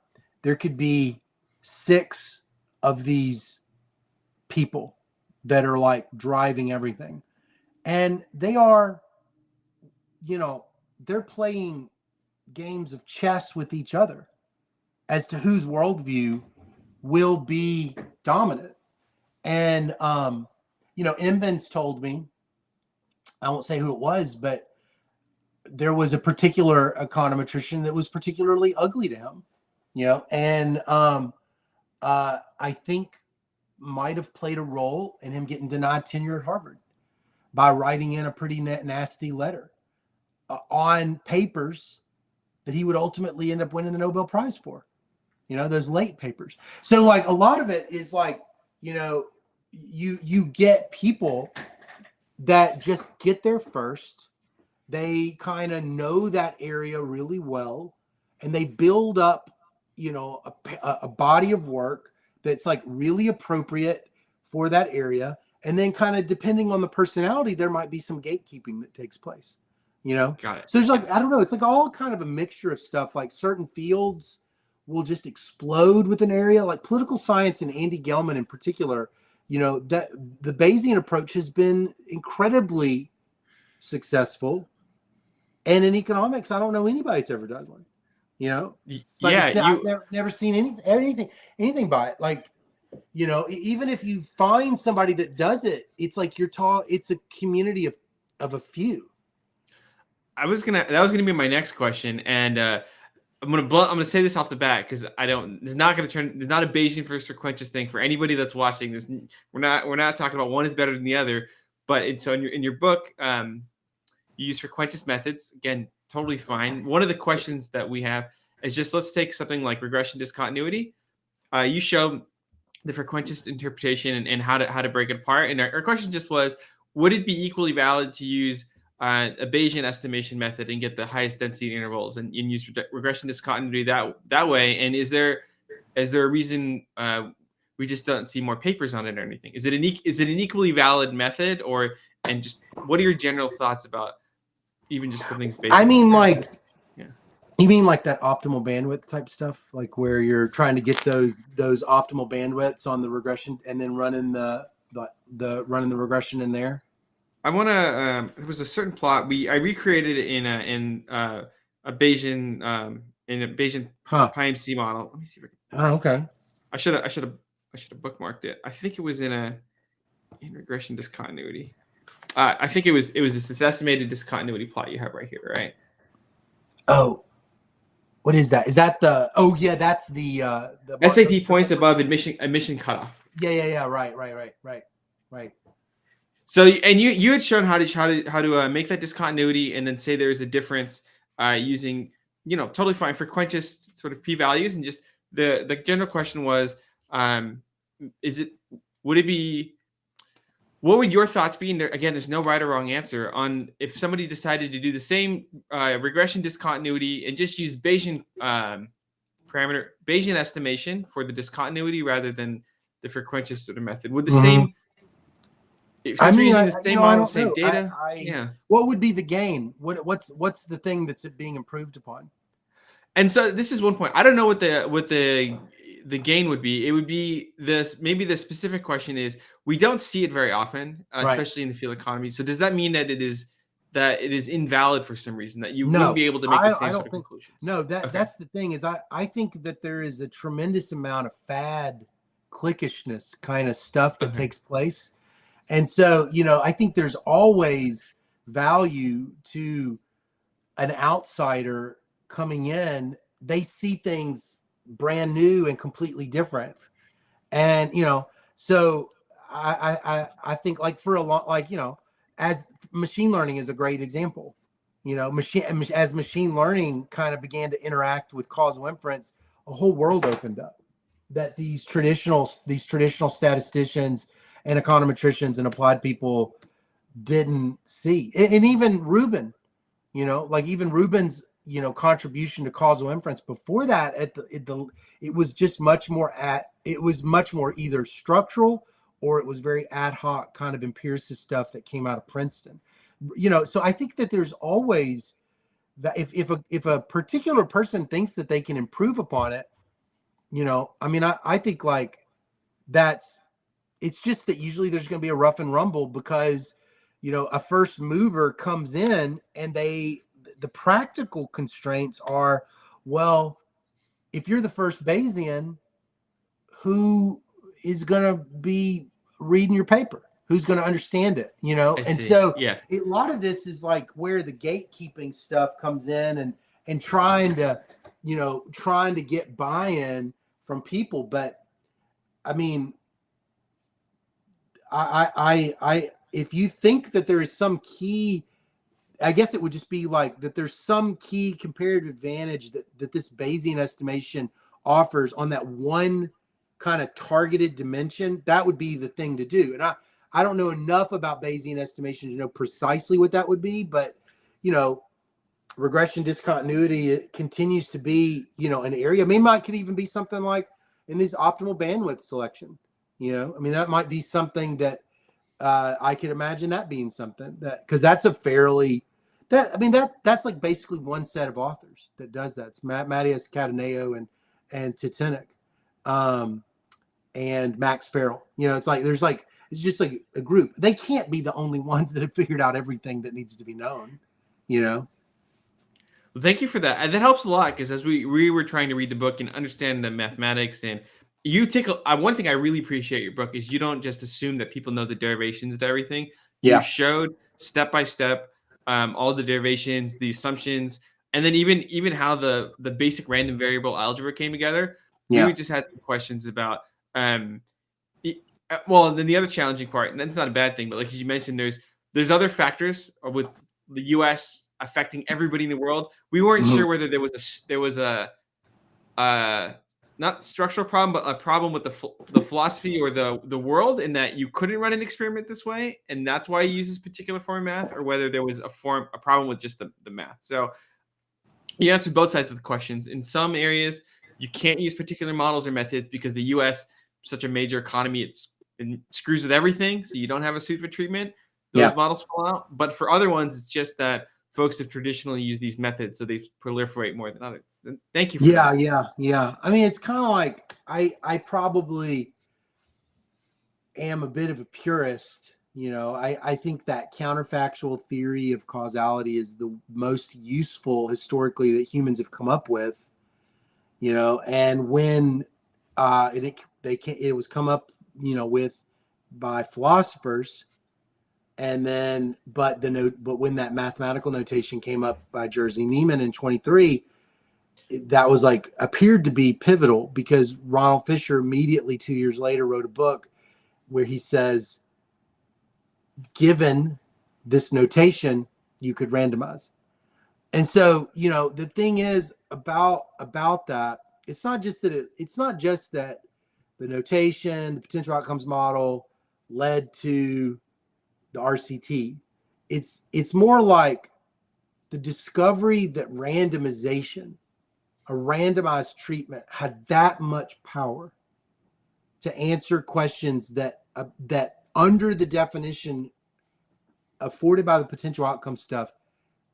there could be 6 of these people that are like driving everything, and they are, they're playing games of chess with each other as to whose worldview will be dominant. And Mbens told me, I won't say who it was, but there was a particular econometrician that was particularly ugly to him, and I think might have played a role in him getting denied tenure at Harvard by writing in a pretty nasty letter on papers that he would ultimately end up winning the Nobel Prize for, those late papers. So like a lot of it is like, you get people that just get there first. They kind of know that area really well, and they build up, a body of work that's like really appropriate for that area. And then kind of depending on the personality, there might be some gatekeeping that takes place, Got it. So there's like, I don't know, it's like all kind of a mixture of stuff. Like certain fields will just explode with an area, like political science and Andy Gelman in particular. That the Bayesian approach has been incredibly successful. And in economics, I don't know anybody that's ever done one. It's like, I've never seen anything by it. Like, even if you find somebody that does it, it's like it's a community of a few. That was gonna be my next question, and I'm gonna say this off the bat because it's not a Bayesian versus frequentist thing for anybody that's watching this. We're not talking about one is better than the other, but so in your book, you use frequentist methods. Again, totally fine. One of the questions that we have is just, let's take something like regression discontinuity. You show the frequentist interpretation and how to break it apart. And our question just was, would it be equally valid to use a Bayesian estimation method and get the highest density intervals and use regression discontinuity that way? And is there a reason we just don't see more papers on it or anything? Is it an equally valid method, and just what are your general thoughts about even just something's Bayesian? I mean, you mean like that optimal bandwidth type stuff, like where you're trying to get those optimal bandwidths on the regression and then running the regression in there? I want to. There was a certain plot I recreated it in a Bayesian PyMC model. Let me see if I can. Oh, okay. I should have bookmarked it. I think it was in regression discontinuity. I think it was this estimated discontinuity plot you have right here, right? Oh, what is that? Is that the? Oh yeah, that's the SAT points above admission cutoff. Yeah. Right. So, and you had shown how to make that discontinuity and then say there's a difference using totally fine frequentist sort of p-values, and just the general question was, what would your thoughts be? And again, there's no right or wrong answer on if somebody decided to do the same regression discontinuity and just use Bayesian Bayesian estimation for the discontinuity rather than the frequentist sort of method. Would the same? Using the same model, same data. Yeah. What would be the gain? What's the thing that's being improved upon? And so this is one point. I don't know what the gain would be. It would be this. Maybe the specific question is, we don't see it very often, especially in the field economy. So does that mean that it is invalid for some reason, that you wouldn't be able to make the same sort of conclusions? No, that's the thing is I think that there is a tremendous amount of fad cliquishness kind of stuff that takes place. And so, I think there's always value to an outsider coming in. They see things brand new and completely different. And, so I think like for a lot, like, as machine learning is a great example, as machine learning kind of began to interact with causal inference, a whole world opened up that these traditional statisticians and econometricians and applied people didn't see. And even Rubin, like even Rubin's, contribution to causal inference before that it was just much more either structural or it was very ad hoc kind of empiricist stuff that came out of Princeton. So I think that there's always that if a particular person thinks that they can improve upon it, I think like it's just that usually there's going to be a rough and rumble because, a first mover comes in and the practical constraints are, well, if you're the first Bayesian, who is going to be reading your paper? Who's going to understand it? And so a lot of this is like where the gatekeeping stuff comes in and trying to get buy-in from people. But I mean, I if you think that there is some key, I guess it would just be like that there's some key comparative advantage that this Bayesian estimation offers on that one kind of targeted dimension, that would be the thing to do. And I don't know enough about Bayesian estimation to know precisely what that would be, but regression discontinuity, it continues to be, an area. I mean, it could even be something like in these optimal bandwidth selection. That might be something that I could imagine that being something that, because that's that's like basically one set of authors that does that. It's Matthias Cataneo and Titanic, and Max Farrell. It's like it's just like a group. They can't be the only ones that have figured out everything that needs to be known. Well, thank you for that. And that helps a lot because as we were trying to read the book and understand the mathematics, and you take one thing I really appreciate your book is you don't just assume that people know the derivations to everything. Yeah. You showed step by step all the derivations, the assumptions, and then even how the basic random variable algebra came together. Yeah. We just had some questions about well, and then the other challenging part, and that's not a bad thing, but like you mentioned, there's other factors with the U.S. affecting everybody in the world. We weren't sure whether there was a not structural problem, but a problem with the philosophy or the world, in that you couldn't run an experiment this way, and that's why you use this particular form of math, or whether there was a problem with just the math. So you answered both sides of the questions. In some areas, you can't use particular models or methods because the U.S. such a major economy, it screws with everything, so you don't have a suit for treatment. Those models fall out. But for other ones, it's just that folks have traditionally used these methods, so they proliferate more than others. And thank you for that. Yeah. I mean, it's kind of like I probably am a bit of a purist. I think that counterfactual theory of causality is the most useful historically that humans have come up with. And when it was come up, with by philosophers. And then, but when that mathematical notation came up by Jerzy Neiman in 23, that was like appeared to be pivotal because Ronald Fisher immediately 2 years later wrote a book where he says, given this notation, you could randomize. And so, the thing is about that, it's not just that the notation, the potential outcomes model led to the RCT. It's more like the discovery that randomization, a randomized treatment, had that much power to answer questions that under the definition afforded by the potential outcome stuff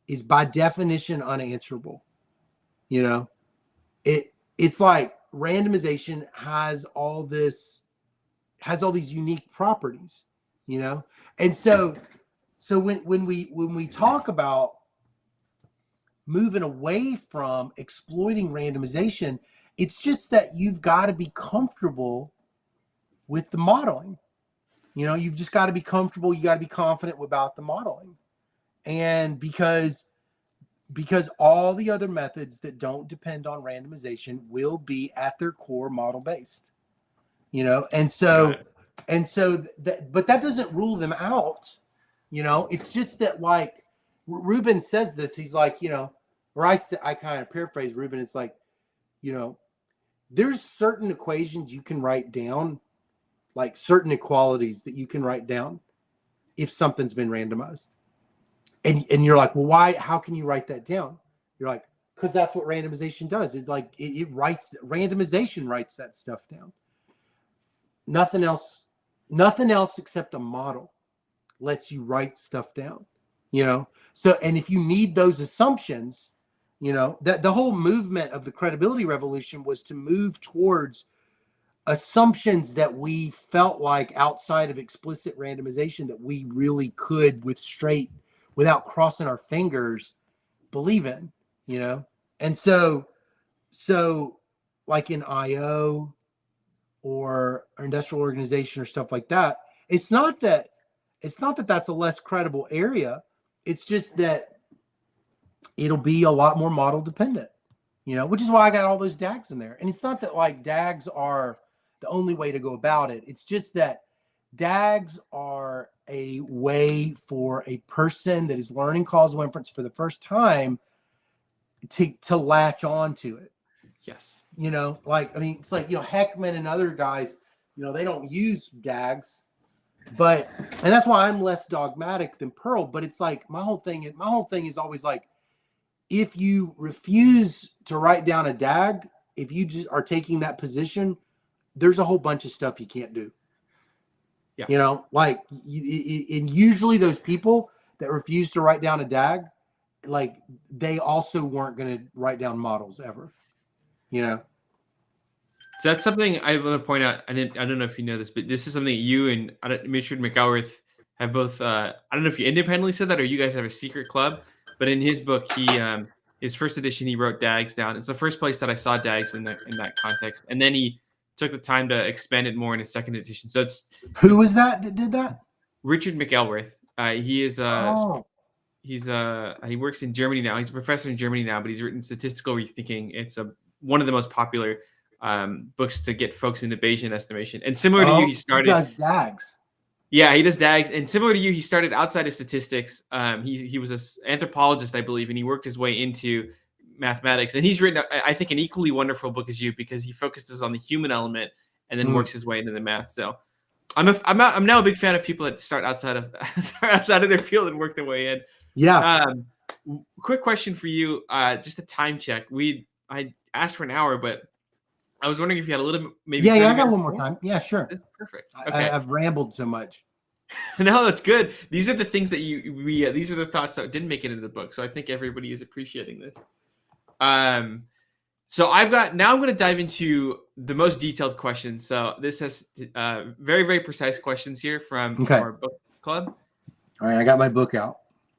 is by definition unanswerable. It's like randomization has all these unique properties, and so when we talk about moving away from exploiting randomization, it's just that you've got to be comfortable with the modeling. You know, you've just got to be comfortable. You got to be confident about the modeling. And because all the other methods that don't depend on randomization will be at their core model based, you know, but that doesn't rule them out. You know, it's just that, like, Ruben says this, he's like, you know, or I kind of paraphrase Ruben. It's like, you know, there's certain equations you can write down, like certain equalities that you can write down if something's been randomized. And you're like, well, why? How can you write that down? You're like, because that's what randomization does. It writes, randomization writes that stuff down. Nothing else except a model lets you write stuff down, you know? So, and if you need those assumptions, you know, that the whole movement of the credibility revolution was to move towards assumptions that we felt like outside of explicit randomization that we really could without crossing our fingers, believe in, you know? And so like in IO or industrial organization or stuff like that, it's not that that's a less credible area. It's just that it'll be a lot more model dependent, you know, which is why I got all those DAGs in there. And it's not that like DAGs are the only way to go about it. It's just that DAGs are a way for a person that is learning causal inference for the first time to latch on to it. Yes. You know, like, I mean, it's like, you know, Heckman and other guys, you know, they don't use DAGs, and that's why I'm less dogmatic than Pearl. But it's like my whole thing is always like, if you refuse to write down a DAG, if you just are taking that position, there's a whole bunch of stuff you can't do. Yeah. You know, like, and usually those people that refuse to write down a DAG, like, they also weren't going to write down models ever, you know? So that's something I want to point out. I don't know if you know this, but this is something you and Richard McElworth have both. I don't know if you independently said that or you guys have a secret club. But in his book, his first edition, he wrote DAGs down. It's the first place that I saw DAGs in that context, and then he took the time to expand it more in his second edition. So it's who was that did that? Richard McElworth. He works in Germany now. He's a professor in Germany now, but he's written Statistical Rethinking. It's one of the most popular books to get folks into Bayesian estimation. And similar to you, he does DAGs. Yeah, he does DAGs. And similar to you, he started outside of statistics. He was an anthropologist, I believe, and he worked his way into mathematics. And he's written, I think, an equally wonderful book as you, because he focuses on the human element and then works his way into the math. So I'm now a big fan of people that start outside of their field and work their way in. Yeah. Quick question for you, just a time check. I asked for an hour, but I was wondering if you had a little maybe. Yeah, I got one more time. Yeah, sure. That's perfect. Okay. I've rambled so much. No, that's good. These are the things that these are the thoughts that didn't make it into the book. So I think everybody is appreciating this. So I'm going to dive into the most detailed questions. So this has very, very precise questions here from our book club. All right, I got my book out.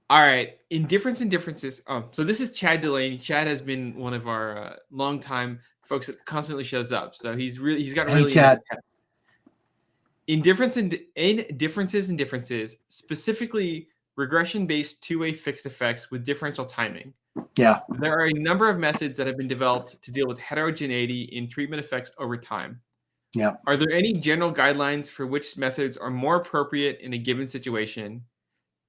All right, Indifference and Differences. Oh, so this is Chad Delaney. Chad has been one of our longtime folks that constantly shows up. So he's gotten really Chad. Differences and differences, specifically regression-based two-way fixed effects with differential timing. Yeah. There are a number of methods that have been developed to deal with heterogeneity in treatment effects over time. Yeah. Are there any general guidelines for which methods are more appropriate in a given situation?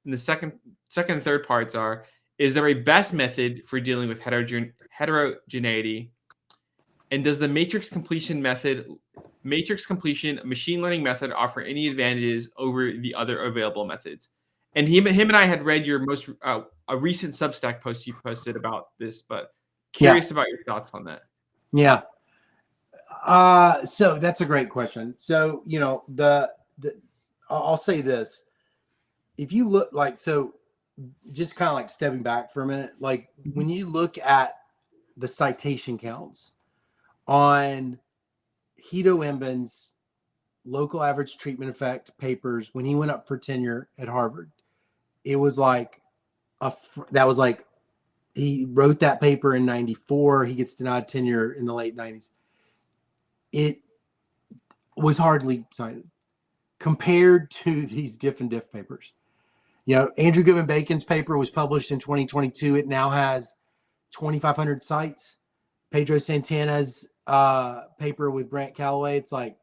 And the second and third parts are, is there a best method for dealing with heterogeneity? And does the matrix completion machine learning method offer any advantages over the other available methods? And him and I had read your most a recent Substack post you posted about this, but curious about your thoughts on that. Yeah. So that's a great question. So, you know, I'll say this. If you look just kind of like stepping back for a minute, like when you look at the citation counts on Hito Embin's local average treatment effect papers when he went up for tenure at Harvard, it was like he wrote that paper in 94. He gets denied tenure in the late 90s. It was hardly cited compared to these Diff-in-diff papers. You know, Andrew Goodman Bacon's paper was published in 2022. It now has 2,500 sites. Pedro Santana's paper with Brant Calloway, it's like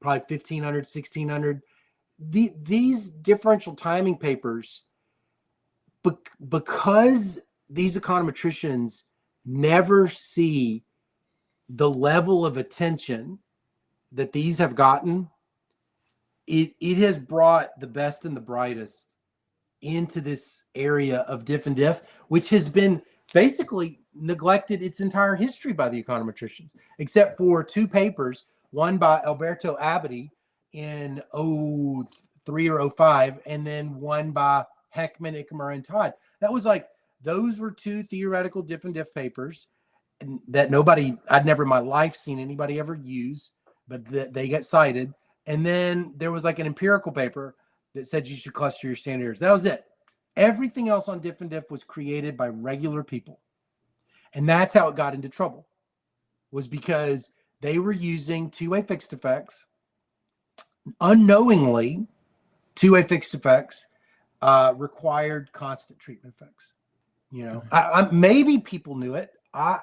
probably 1,500, 1,600. These differential timing papers, because these econometricians never see the level of attention that these have gotten, it has brought the best and the brightest into this area of Diff-in-diff, which has been basically neglected its entire history by the econometricians, except for two papers, one by Alberto Abadi in 03 or 05, and then one by Heckman, Ickamer, and Todd. That was like, those were two theoretical Diff-in-diff papers that I'd never in my life seen anybody ever use, but they got cited. And then there was like an empirical paper that said you should cluster your standard errors. That was it. Everything else on Diff-in-diff was created by regular people. And that's how it got into trouble, was because they were using two-way fixed effects. Unknowingly, two-way fixed effects required constant treatment effects. You know, maybe people knew it.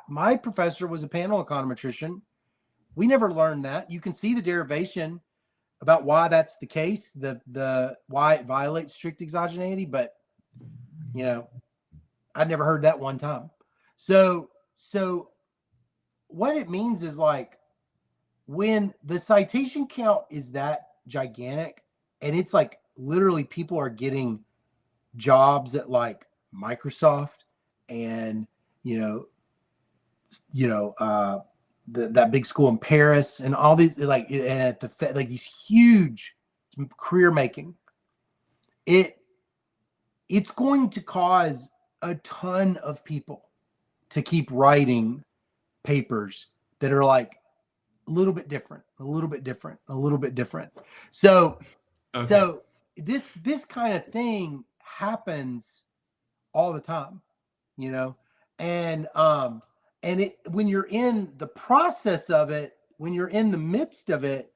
My professor was a panel econometrician. We never learned that. You can see the derivation about why that's the case, the why it violates strict exogeneity, but you know, I'd never heard that one time. So what it means is, like, when the citation count is that gigantic, and it's like literally people are getting jobs at like Microsoft and that big school in Paris and all these, like, at the like these huge career making, it's going to cause a ton of people to keep writing papers that are like a little bit different, a little bit different, a little bit different. So this kind of thing happens all the time, you know, and when you're in the process of it, when you're in the midst of it,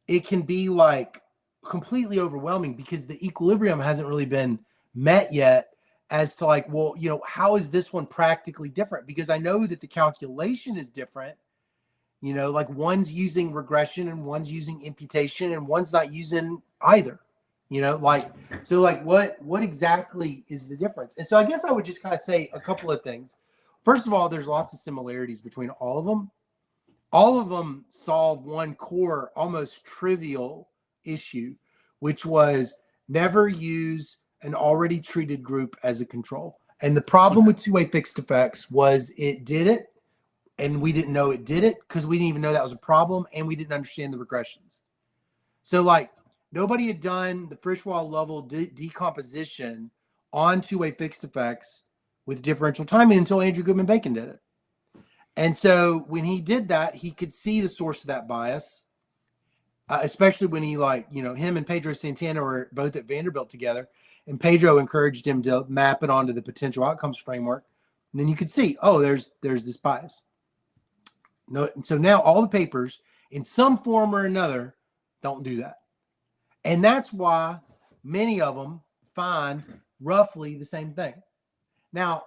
it can be like completely overwhelming because the equilibrium hasn't really been met yet as to, like, well, you know, how is this one practically different? Because I know that the calculation is different, you know, like one's using regression and one's using imputation and one's not using either, you know, like, so like what exactly is the difference? And so I guess I would just kind of say a couple of things. First of all, there's lots of similarities between all of them. All of them solve one core, almost trivial issue, which was never use an already treated group as a control. And the problem with two-way fixed effects was it did it, and we didn't know it did it because we didn't even know that was a problem, and we didn't understand the regressions. So, like, nobody had done the Frischwald level decomposition on two-way fixed effects with differential timing until Andrew Goodman Bacon did it. And so when he did that, he could see the source of that bias, especially when he, like, you know, him and Pedro Santana were both at Vanderbilt together, and Pedro encouraged him to map it onto the potential outcomes framework. And then you could see, oh, there's this bias. No, so now all the papers in some form or another don't do that. And that's why many of them find roughly the same thing. Now,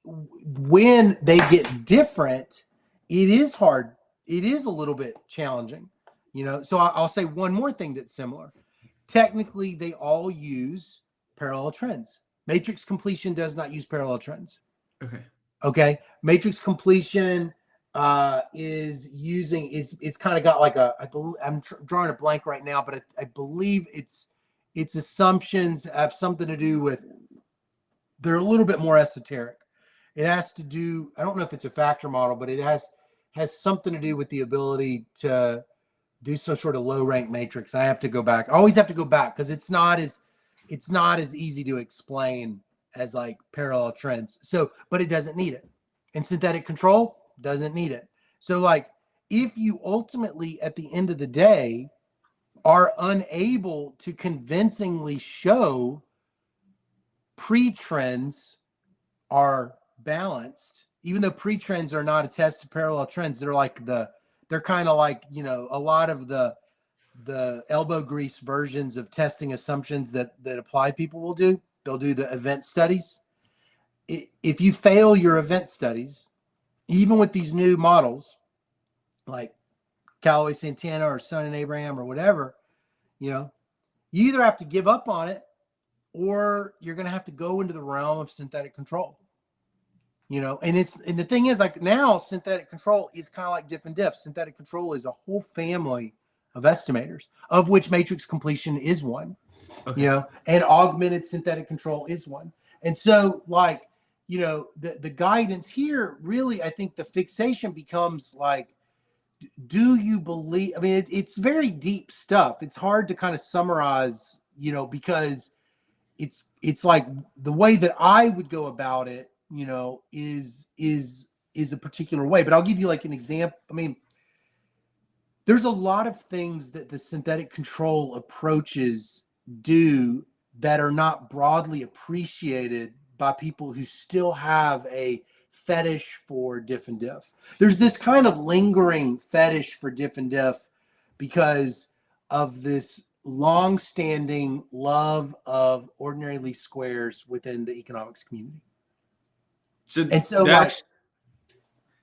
when they get different, it is hard. It is a little bit challenging, you know. So I'll say one more thing that's similar. Technically, they all use parallel trends. Matrix completion does not use parallel trends. Okay. Matrix completion is using, it's kind of got like I'm drawing a blank right now, but I believe its assumptions have something to do with, they're a little bit more esoteric. It has to do, I don't know if it's a factor model, but it has something to do with the ability to do some sort of low rank matrix. I have to go back. I always have to go back because it's not as easy to explain as like parallel trends. So, but it doesn't need it. And synthetic control doesn't need it. So, like, if you ultimately at the end of the day are unable to convincingly show pre-trends are balanced, even though pre-trends are not a test of parallel trends, they're kind of like, you know, a lot of the the elbow grease versions of testing assumptions that applied people will do. They'll do the event studies. If you fail your event studies, even with these new models like Callaway Santana or Son and Abraham or whatever, you either have to give up on it or you're going to have to go into the realm of synthetic control. And the thing is, like, now synthetic control is kind of like diff-in-diff. Synthetic control is a whole family of estimators, of which matrix completion is one. Okay. And augmented synthetic control is one. And so, like, the guidance here, really, I think the fixation becomes like, do you believe? I mean, it's very deep stuff. It's hard to kind of summarize, because it's like the way that I would go about it, is a particular way. But I'll give you like an example. I mean, there's a lot of things that the synthetic control approaches do that are not broadly appreciated by people who still have a fetish for diff-in-diff. There's this kind of lingering fetish for diff-in-diff because of this long-standing love of ordinary least squares within the economics community. That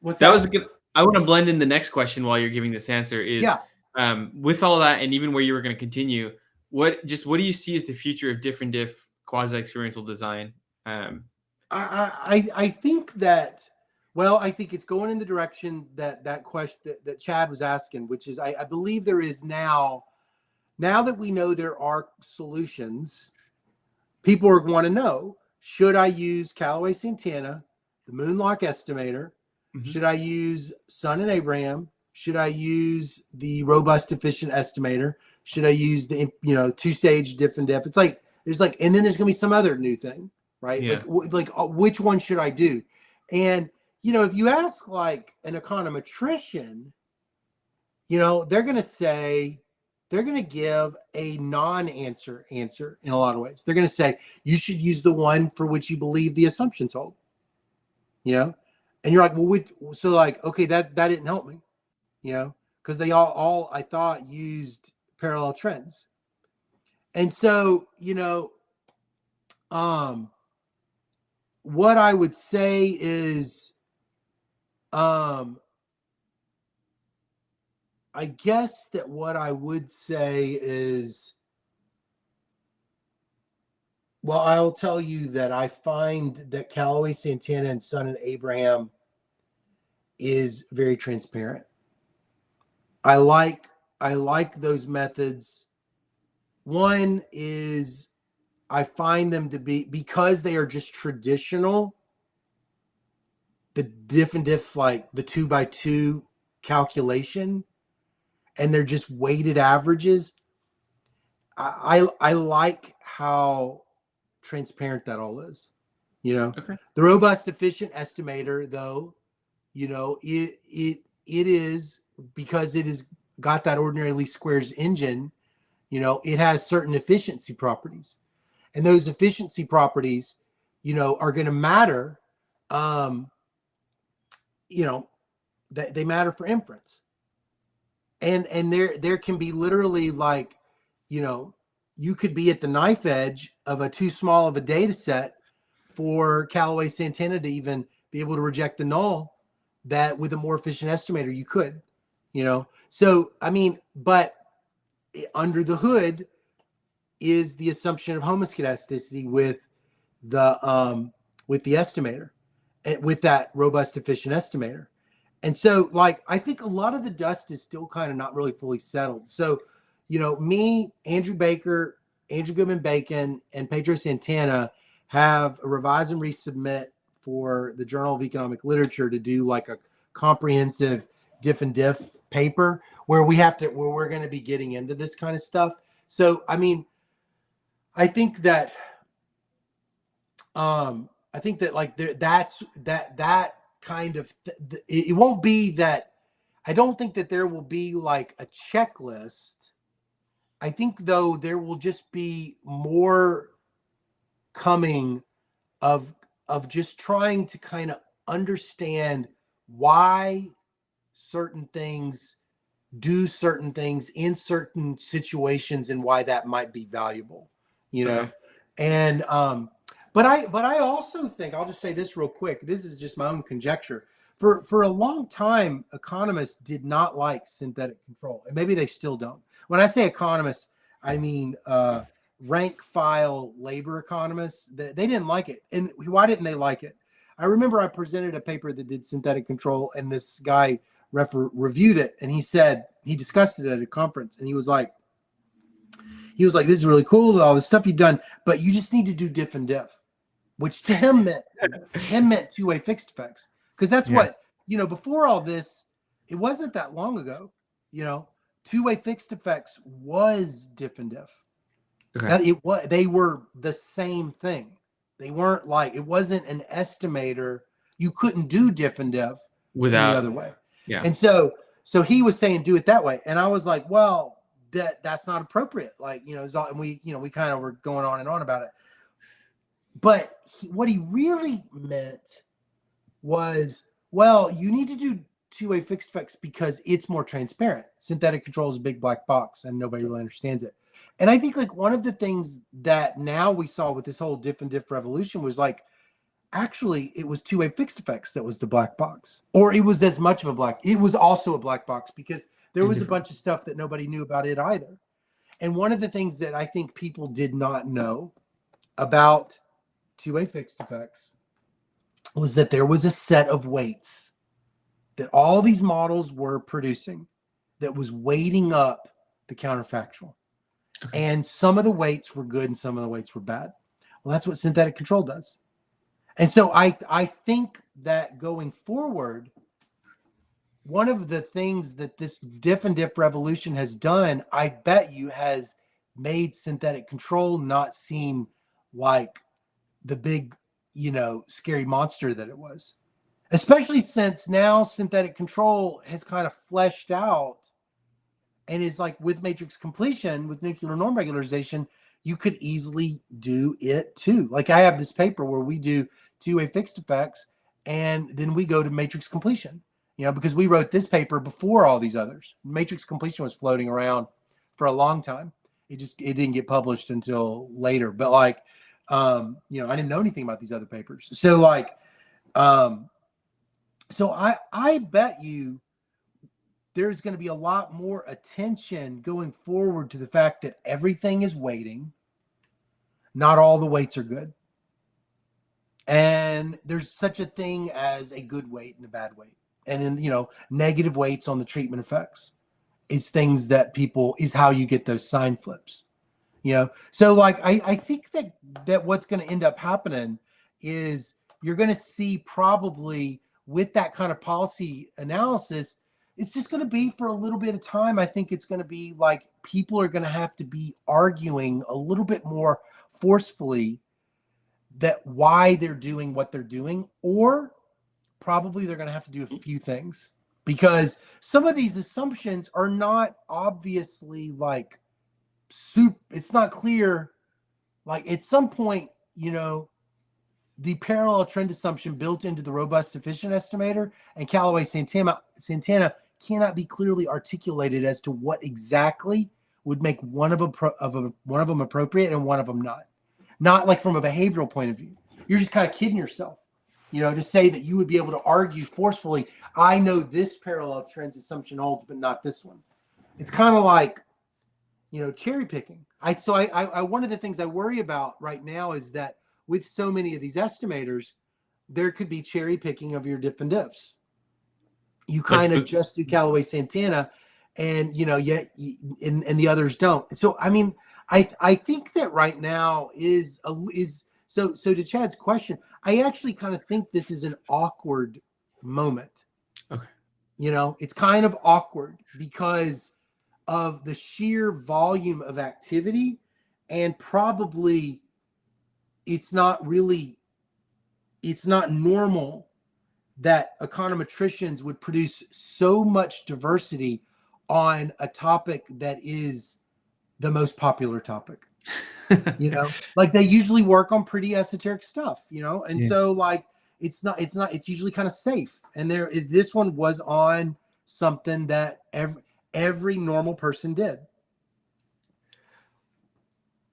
was a good. I want to blend in the next question while you're giving this answer. With all that, and even where you were going to continue, what do you see as the future of diff-in-diff quasi-experiential design? I think that, I think it's going in the direction that question that Chad was asking, which is I believe there is now that we know there are solutions, people are want to know, should I use Callaway Santana, the Moonlock estimator? Mm-hmm. Should I use Son and Abraham? Should I use the robust efficient estimator? Should I use the two-stage diff-in-diff? It's like there's like, and then there's gonna be some other new thing, right? Yeah. Like which one should I do? And if you ask like an econometrician, they're gonna give a non-answer answer in a lot of ways. They're gonna say you should use the one for which you believe the assumptions hold. And you're like, okay, that didn't help me, because they all I thought used parallel trends. And so, what I would say is, I guess that what I would say is, I'll tell you that I find that Callaway Santana and Son and Abraham is very transparent. I like those methods. One is I find them to be, because they are just traditional, the diff-in-diff, like the 2x2 calculation, and they're just weighted averages. I like how transparent that all is. Okay. The robust efficient estimator, though, it is, because it has got that ordinary least squares engine, it has certain efficiency properties, and those efficiency properties, are going to matter. They matter for inference, and there can be literally like, you could be at the knife edge of a too small of a data set for Callaway Santana to even be able to reject the null that with a more efficient estimator you could, So, I mean, but under the hood is the assumption of homoscedasticity with the estimator, with that robust efficient estimator. And so, like, I think a lot of the dust is still kind of not really fully settled. So, me, Andrew Baker, Andrew Goodman-Bacon, and Pedro Santana have a revise and resubmit for the Journal of Economic Literature to do like a comprehensive diff-in-diff paper where we're going to be getting into this kind of stuff. So, I mean, I think that like that kind of, it won't be that. I don't think that there will be like a checklist. I think, though, there will just be more coming of just trying to kind of understand why certain things do certain things in certain situations and why that might be valuable, you know? Okay. And, but I also think, I'll just say this real quick. This is just my own conjecture. For a long time, economists did not like synthetic control, and maybe they still don't. When I say economists, I mean rank file labor economists. They didn't like it. And why didn't they like it? I remember I presented a paper that did synthetic control, and this guy reviewed it, and he said, he discussed it at a conference, and he was like, this is really cool, all the stuff you've done, but you just need to do diff-in-diff, which to him meant two-way fixed effects. Because that's what, before all this, it wasn't that long ago, two-way fixed effects was diff-in-diff. Okay. They were the same thing. They weren't like, it wasn't an estimator. You couldn't do diff-in-diff without any other way. Yeah. And so he was saying, do it that way. And I was like, well, that's not appropriate. Like, and we kind of were going on and on about it. But what he really meant was, well, you need to do two-way fixed effects because it's more transparent. Synthetic control is a big black box and nobody really understands it. And I think like one of the things that now we saw with this whole diff-in-diff revolution was like, actually, it was two-way fixed effects that was the black box, or it was as much of it was also a black box because there was a bunch of stuff that nobody knew about it either. And one of the things that I think people did not know about two-way fixed effects was that there was a set of weights that all these models were producing that was weighting up the counterfactual. Okay. And some of the weights were good and some of the weights were bad. Well, that's what synthetic control does. And so I think that going forward, one of the things that this diff-in-diff revolution has done, I bet you, has made synthetic control not seem like the big, scary monster that it was. Especially since now synthetic control has kind of fleshed out and is like with matrix completion, with nuclear norm regularization, you could easily do it too. Like I have this paper where we do two-way fixed effects and then we go to matrix completion, because we wrote this paper before all these others. Matrix completion was floating around for a long time. It didn't get published until later. But like, I didn't know anything about these other papers. So like, so I bet you there's going to be a lot more attention going forward to the fact that everything is weighting. Not all the weights are good. And there's such a thing as a good weight and a bad weight. And then, negative weights on the treatment effects is things that is how you get those sign flips. So like, I think that what's going to end up happening is you're going to see probably with that kind of policy analysis, it's just going to be for a little bit of time. I think it's going to be like people are going to have to be arguing a little bit more forcefully that why they're doing what they're doing, or probably they're going to have to do a few things because some of these assumptions are not obviously like it's not clear. Like at some point, the parallel trend assumption built into the robust efficient estimator and Callaway-Santana cannot be clearly articulated as to what exactly would make one of them appropriate and one of them not. Not like from a behavioral point of view. You're just kind of kidding yourself, to say that you would be able to argue forcefully, I know this parallel trends assumption holds, but not this one. It's kind of like, cherry picking. One of the things I worry about right now is that with so many of these estimators, there could be cherry picking of your diff-in-diffs. You kind of just do Callaway-Santana and, yet and the others don't. So, I mean, I think that right now is so to Chad's question, I actually kind of think this is an awkward moment. Okay. It's kind of awkward because of the sheer volume of activity, and probably it's not normal that econometricians would produce so much diversity on a topic that is the most popular topic. Like they usually work on pretty esoteric stuff, and so like it's usually kind of safe. And this one was on something that every normal person did.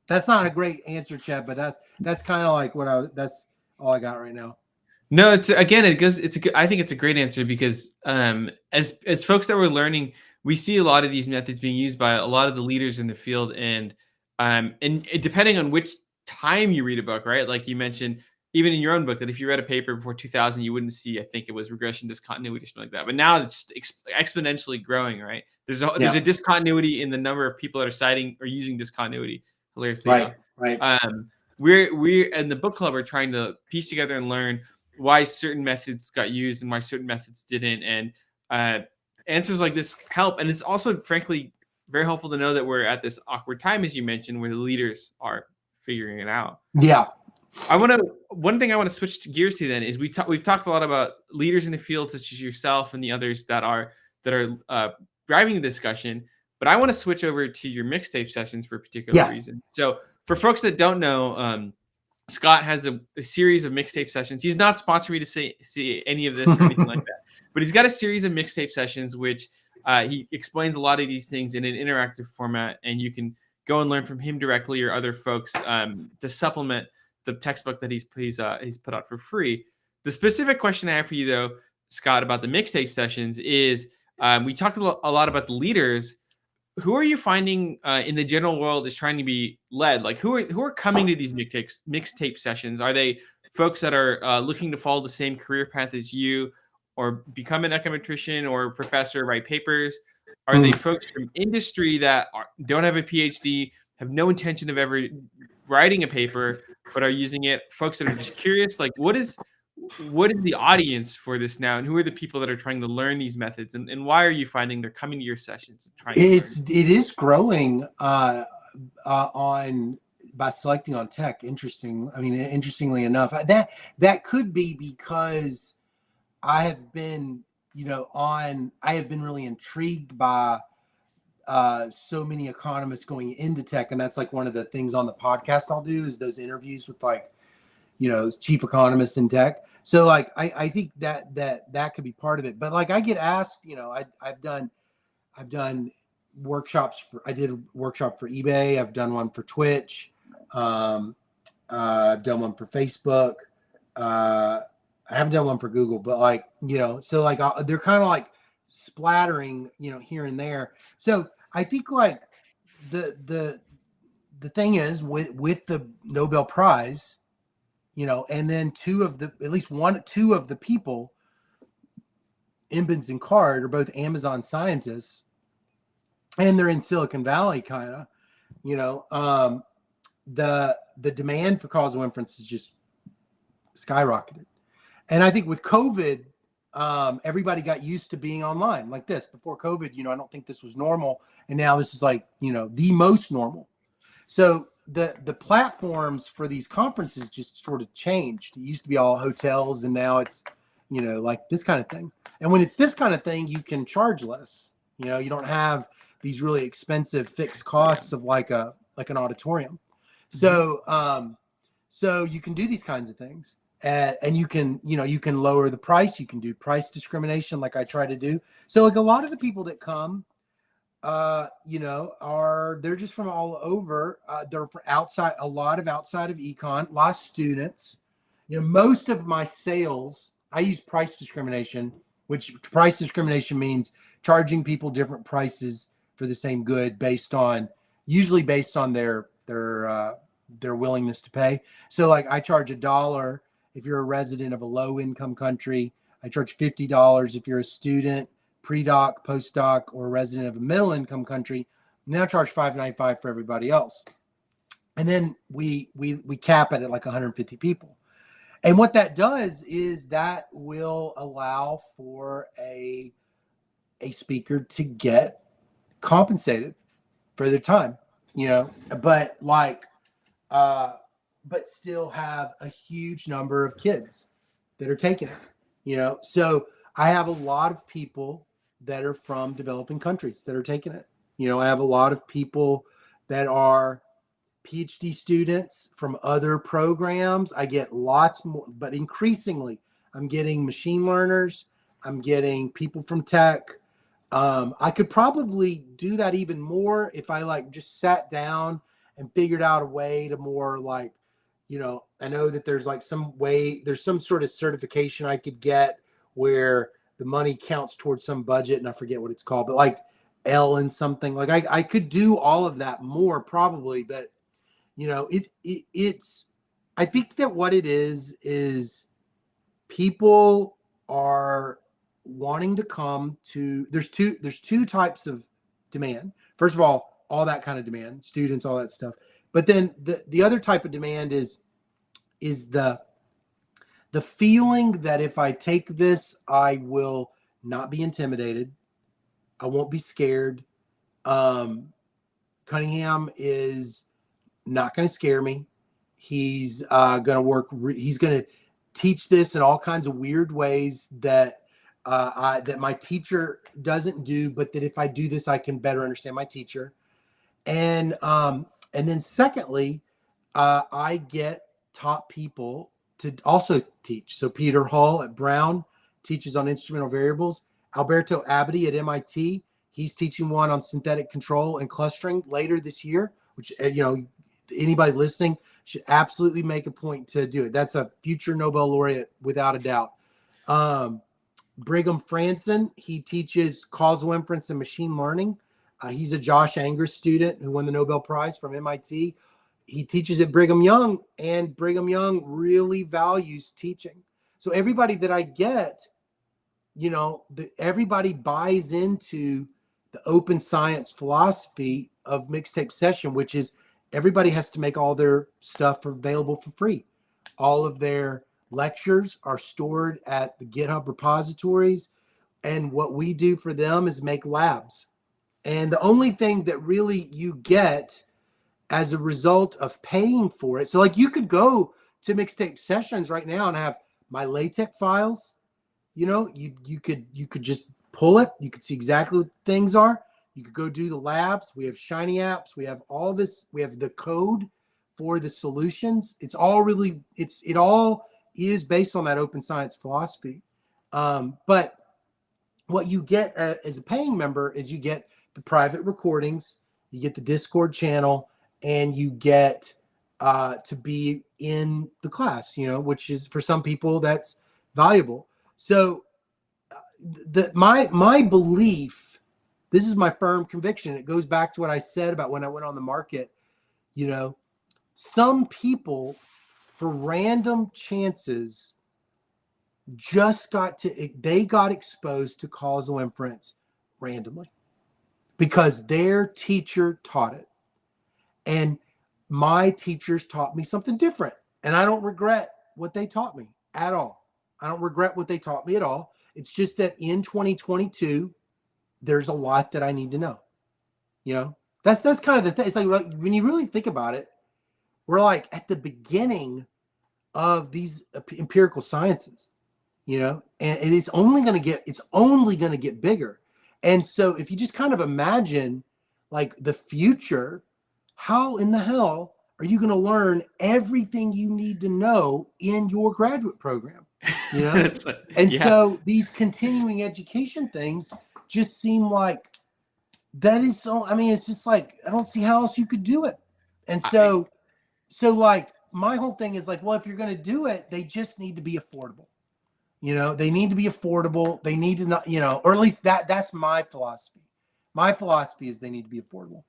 That's not a great answer, Chad, but that's kind of like that's all I got right now. No, it's again, it goes. I think it's a great answer because as folks that we're learning, we see a lot of these methods being used by a lot of the leaders in the field, and depending on which time you read a book, right? Like you mentioned, even in your own book, that if you read a paper before 2000, you wouldn't see. I think it was regression discontinuity or something like that. But now it's exponentially growing, right? There's a discontinuity in the number of people that are citing or using discontinuity. Hilariously enough. Right. We're in the book club are trying to piece together and learn why certain methods got used and why certain methods didn't. And answers like this help. And it's also, frankly, very helpful to know that we're at this awkward time, as you mentioned, where the leaders are figuring it out. Yeah. One thing I want to switch gears to then is we've talked a lot about leaders in the field, such as yourself and the others that are driving the discussion. But I want to switch over to your mixtape sessions for a particular reason. So for folks that don't know, Scott has a series of mixtape sessions. He's not sponsoring me to see any of this or anything like that, but he's got a series of mixtape sessions which he explains a lot of these things in an interactive format, and you can go and learn from him directly or other folks to supplement the textbook that he's put out for free. The specific question I have for you, though, Scott, about the mixtape sessions is we talked a lot about the leaders. Who are you finding in the general world is trying to be led? Like who are coming to these mixtape sessions? Are they folks that are looking to follow the same career path as you, or become an econometrician or professor, write papers? Are they folks from industry that don't have a PhD, have no intention of ever writing a paper, but are using it? Folks that are just curious, like what is the audience for this now, and who are the people that are trying to learn these methods, and why are you finding they're coming to your sessions and trying it is growing on by selecting on tech. Interestingly enough, that could be because I have been really intrigued by so many economists going into tech, and that's like one of the things on the podcast I'll do is those interviews with chief economists in tech. So like I think that could be part of it. But like I get asked, I've done workshops I did a workshop for eBay. I've done one for Twitch. I've done one for Facebook. I haven't done one for Google, but they're kind of like splattering, here and there. So I think like the thing is with the Nobel Prize, and then two of the people, Imbens and Card, are both Amazon scientists, and they're in Silicon Valley, kind of, the demand for causal inference is just skyrocketed. And I think with COVID, everybody got used to being online like this. Before COVID, I don't think this was normal. And now this is like, the most normal. So the platforms for these conferences just sort of changed. It used to be all hotels, and now it's, like this kind of thing. And when it's this kind of thing, you can charge less. You don't have these really expensive fixed costs of like an auditorium. So so you can do these kinds of things. And you can lower the price. You can do price discrimination like I try to do. So like a lot of the people that come, they're just from all over. They're from outside of econ, a lot of students. Most of my sales, I use price discrimination, which price discrimination means charging people different prices for the same good usually based on their willingness to pay. So like I charge $1 if you're a resident of a low income country. I charge $50 if you're a student, pre-doc, post-doc, or a resident of a middle income country. Now I charge $5.95 for everybody else. And then we cap it at like 150 people. And what that does is that will allow for a speaker to get compensated for their time, but but still have a huge number of kids that are taking it, So I have a lot of people that are from developing countries that are taking it. I have a lot of people that are PhD students from other programs. I get lots more, but increasingly I'm getting machine learners. I'm getting people from tech. I could probably do that even more if I like just sat down and figured out a way to more like, I know that there's like there's some sort of certification I could get where the money counts towards some budget, and I forget what it's called, but like L and something. Like I could do all of that more probably, but it's I think that what it is people are wanting to come to there's two types of demand. First of all that kind of demand, students, all that stuff. But then the other type of demand is the feeling that if I take this, I will not be intimidated. I won't be scared. Cunningham is not going to scare me. He's going to work. He's going to teach this in all kinds of weird ways that that my teacher doesn't do, but that if I do this, I can better understand my teacher. And then secondly, I get top people to also teach. So Peter Hall at Brown teaches on instrumental variables. Alberto Abadi at MIT, he's teaching one on synthetic control and clustering later this year, which, anybody listening should absolutely make a point to do it. That's a future Nobel laureate without a doubt. Brigham Franson, he teaches causal inference and machine learning. He's a Josh Anger student who won the Nobel Prize from MIT. He teaches at Brigham Young, and Brigham Young really values teaching. So everybody that I get, everybody buys into the open science philosophy of Mixtape Session, which is everybody has to make all their stuff available for free. All of their lectures are stored at the GitHub repositories. And what we do for them is make labs. And the only thing that really you get as a result of paying for it. So like you could go to Mixtape Sessions right now and have my LaTeX files. You could just pull it. You could see exactly what things are. You could go do the labs. We have Shiny apps. We have all this. We have the code for the solutions. It all is based on that open science philosophy. But what you get as a paying member is you get the private recordings, you get the Discord channel, and you get to be in the class, which is for some people that's valuable. So my belief, this is my firm conviction. It goes back to what I said about when I went on the market. Some people, for random chances, they got exposed to causal inference randomly because their teacher taught it. And my teachers taught me something different. And I don't regret what they taught me at all. I don't regret what they taught me at all. It's just that in 2022, there's a lot that I need to know. That's kind of the thing. It's like when you really think about it, we're like at the beginning of these empirical sciences, and it's only going to get bigger. And so if you just kind of imagine like the future, how in the hell are you going to learn everything you need to know in your graduate program? So these continuing education things just seem like that is so, it's just like, I don't see how else you could do it. And so like my whole thing is like, well, if you're going to do it, they just need to be affordable. They need to be affordable. They need to not, or at least that's my philosophy. My philosophy is they need to be affordable.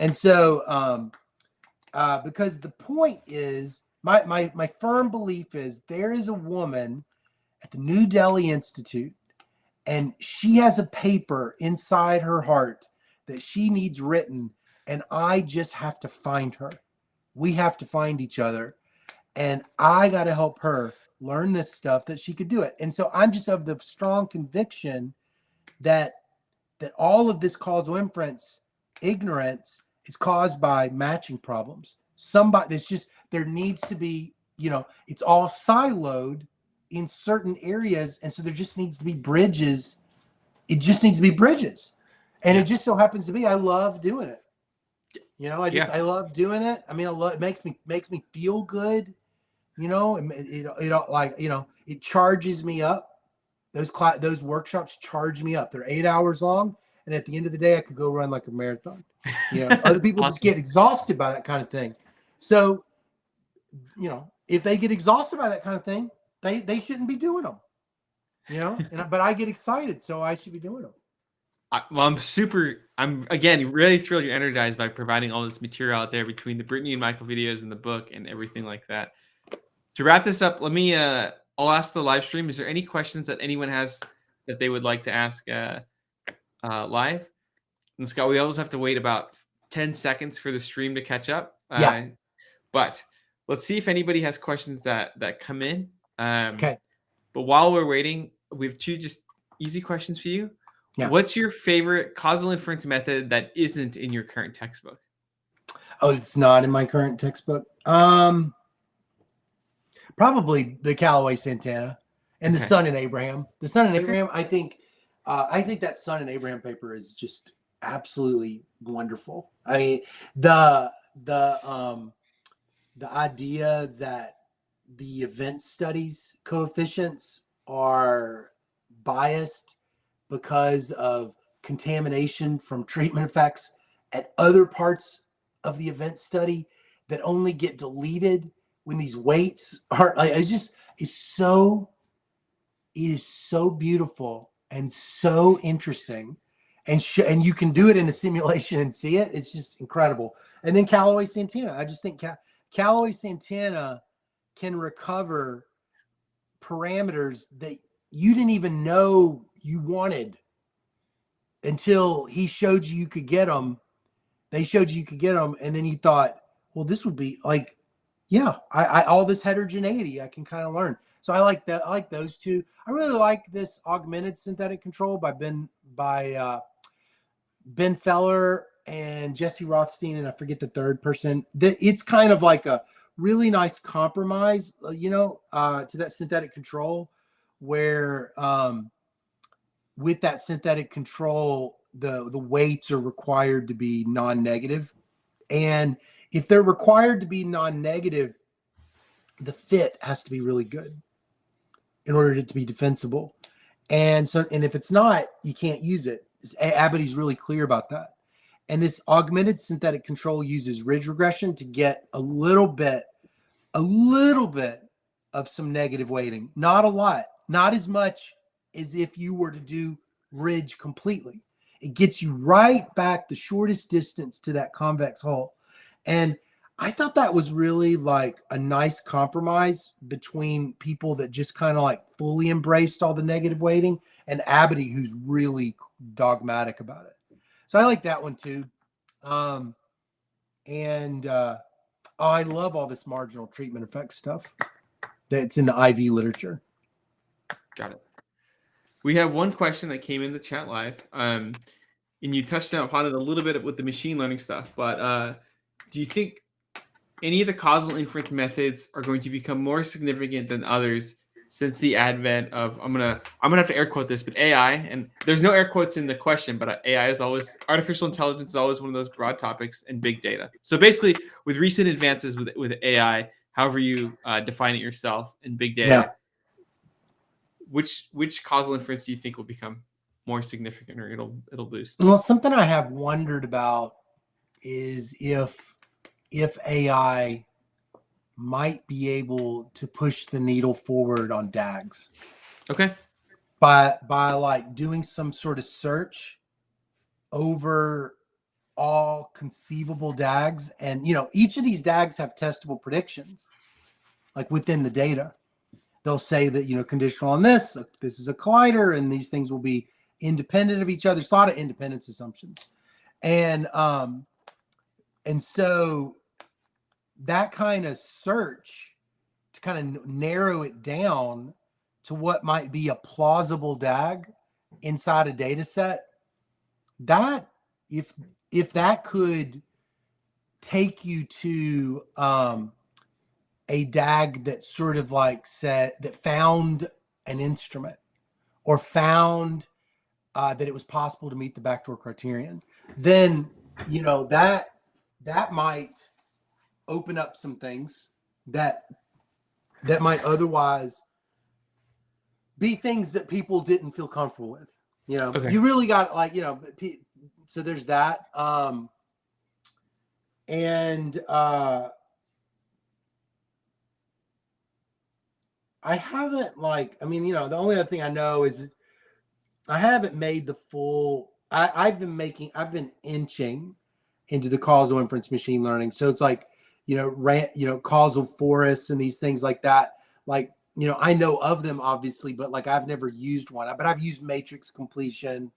And so, because the point is, my firm belief is there is a woman at the New Delhi Institute, and she has a paper inside her heart that she needs written, and I just have to find her. We have to find each other, and I got to help her learn this stuff that she could do it. And so I'm just of the strong conviction that all of this causal inference ignorance is caused by matching problems. There needs to be, it's all siloed in certain areas. And so there just needs to be bridges. It just needs to be bridges. And it just so happens to be, I love doing it. I love doing it. It makes me feel good. It charges me up. those workshops charge me up. They're 8 hours long, and at the end of the day, I could go run like a marathon. Other people just get exhausted by that kind of thing. So, if they get exhausted by that kind of thing, they shouldn't be doing them. But I get excited, so I should be doing them. I'm again really thrilled you're energized by providing all this material out there between the Brittany and Michael videos and the book and everything like that. To wrap this up, let me I'll ask the live stream. Is there any questions that anyone has that they would like to ask live? And Scott, we always have to wait about 10 seconds for the stream to catch up. But let's see if anybody has questions that come in. Okay. But while we're waiting, we have 2 just easy questions for you. Yeah. What's your favorite causal inference method that isn't in your current textbook? Oh, it's not in my current textbook. Probably the Callaway-Santana and the Sun and Abraham. The Sun and Abraham, I think that Sun and Abraham paper is just absolutely wonderful. I mean, the idea that the event studies coefficients are biased because of contamination from treatment effects at other parts of the event study that only get deleted when these weights are it is so beautiful and so interesting, and you can do it in a simulation and see it. It's just incredible. And then Callaway-Santana, I just think Callaway-Santana can recover parameters that you didn't even know you wanted until he showed you could get them. They showed you could get them, and then you thought, well, this would be like, I all this heterogeneity I can kind of learn. So I like that. I like those 2. I really like this augmented synthetic control by Ben Feller and Jesse Rothstein, and I forget the third person. It's kind of like a really nice compromise, to that synthetic control, where with that synthetic control, the weights are required to be non-negative. And if they're required to be non-negative, the fit has to be really good in order to be defensible. And if it's not, you can't use it. Abbott's really clear about that. And this augmented synthetic control uses ridge regression to get a little bit of some negative weighting. Not a lot, not as much as if you were to do ridge completely. It gets you right back the shortest distance to that convex hull. And I thought that was really like a nice compromise between people that just kind of like fully embraced all the negative weighting and Abbott, who's really dogmatic about it. So I like that one too. I love all this marginal treatment effect stuff that's in the IV literature. Got it. We have one question that came in the chat live. And you touched upon it a little bit with the machine learning stuff, but do you think any of the causal inference methods are going to become more significant than others since the advent of, I'm gonna have to air quote this, but AI, and there's no air quotes in the question, but AI is always, artificial intelligence is always one of those broad topics, and big data. So basically, with recent advances with AI, however you define it yourself, and big data, which causal inference do you think will become more significant, or it'll boost? Well, something I have wondered about is if AI might be able to push the needle forward on DAGs. Okay. By like doing some sort of search over all conceivable DAGs, and each of these DAGs have testable predictions, like within the data. They'll say that conditional on this is a collider, and these things will be independent of each other. There's a lot of independence assumptions, and so that kind of search to kind of narrow it down to what might be a plausible DAG inside a data set, that if that could take you to a DAG that sort of like said that found an instrument or found that it was possible to meet the backdoor criterion, then that might open up some things that might otherwise be things that people didn't feel comfortable with. You know, Okay. you really got like, you know, so there's that. I haven't like, I mean, you know, the only other thing I know is I haven't made the full, I've been inching into the causal inference machine learning. So it's like, you know, causal forests and these things like that. Like, you know, I know of them obviously, but like I've never used one, but I've used matrix completion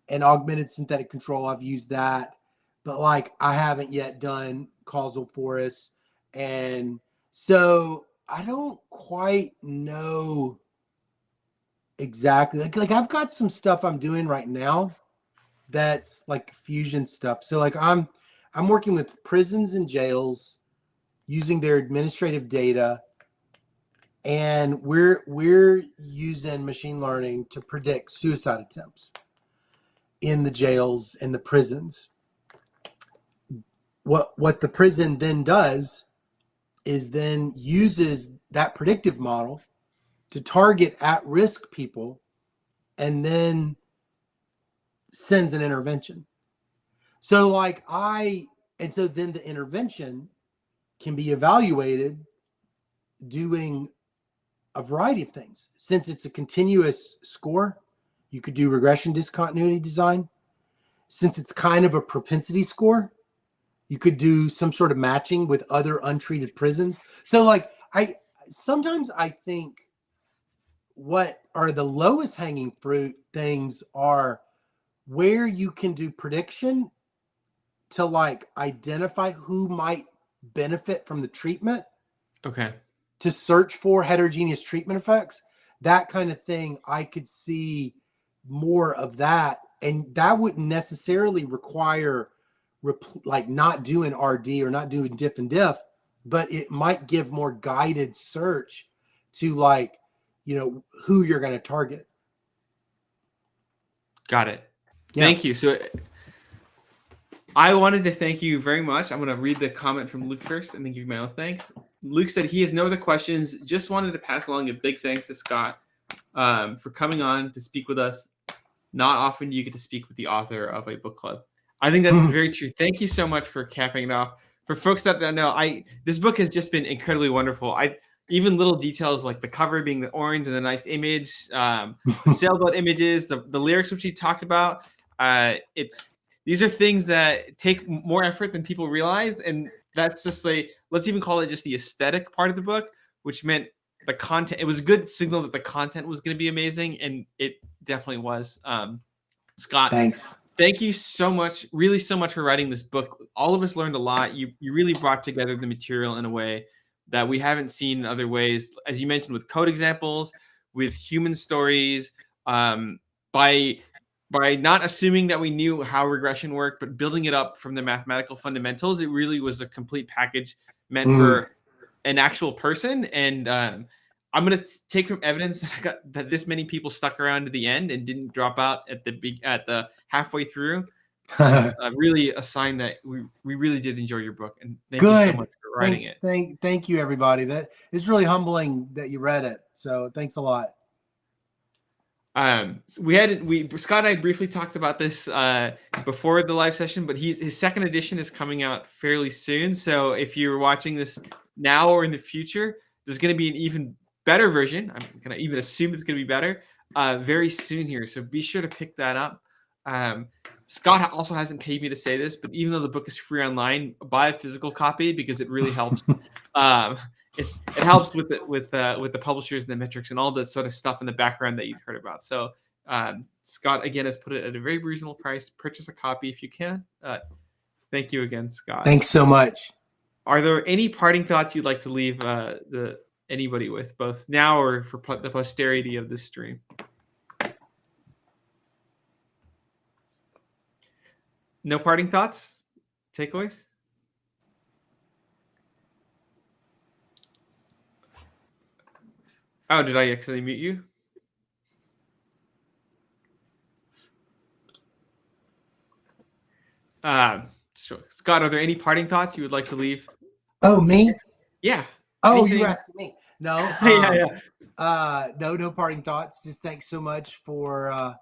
and augmented synthetic control. I've used that, but like I haven't yet done causal forests. And so I don't quite know exactly. Like I've got some stuff I'm doing right now that's like fusion stuff. So like I'm working with prisons and jails using their administrative data, and we're using machine learning to predict suicide attempts in the jails and the prisons. What the prison then does is then uses that predictive model to target at-risk people and then sends an intervention. So like and so then the intervention can be evaluated doing a variety of things. Since it's a continuous score, you could do regression discontinuity design. Since it's kind of a propensity score, you could do some sort of matching with other untreated prisons. So like sometimes I think what are the lowest hanging fruit things are where you can do prediction to like identify who might benefit from the treatment. Okay. To search for heterogeneous treatment effects, that kind of thing, I could see more of that. And that wouldn't necessarily require like not doing RD or not doing diff-in-diff, but it might give more guided search to like, you know, who you're going to target. Got it. Yeah. Thank you. So I wanted to thank you very much. I'm going to read the comment from Luke first and then give you my own thanks. Luke said he has no other questions. Just wanted to pass along a big thanks to Scott for coming on to speak with us. Not often do you get to speak with the author of a book club. I think that's very true. Thank you so much for capping it off. For folks that don't know, this book has just been incredibly wonderful. Even little details like the cover being the orange and the nice image, the sailboat images, the lyrics which he talked about. These are things that take more effort than people realize, and that's just like, let's even call it just the aesthetic part of the book, which meant the content. It was a good signal that the content was going to be amazing, and it definitely was. Scott, thanks. Thank you so much, really so much for writing this book. All of us learned a lot. You really brought together the material in a way that we haven't seen in other ways. As you mentioned, with code examples, with human stories, by not assuming that we knew how regression worked, but building it up from the mathematical fundamentals, it really was a complete package meant for an actual person. And I'm going to take from evidence that this many people stuck around to the end and didn't drop out at the halfway through. Really a sign that we really did enjoy your book. And thank you so much for writing it. Thank you, everybody. That is really humbling that you read it. So thanks a lot. Scott and I briefly talked about this before the live session, but his second edition is coming out fairly soon. So if you're watching this now or in the future, there's going to be an even better version. I'm going to even assume it's going to be better very soon here. So be sure to pick that up. Scott also hasn't paid me to say this, but even though the book is free online, buy a physical copy because it really helps. It helps with the publishers and the metrics and all the sort of stuff in the background that you've heard about. So Scott again has put it at a very reasonable price. Purchase a copy if you can. Thank you again, Scott. Thanks so much. Are there any parting thoughts you'd like to leave anybody with, both now or for the posterity of this stream? No parting thoughts? Takeaways? Oh, did I accidentally mute you? Scott, are there any parting thoughts you would like to leave? Oh, me? Yeah. Oh, anything? you were asking me. No, no parting thoughts. Just thanks so much for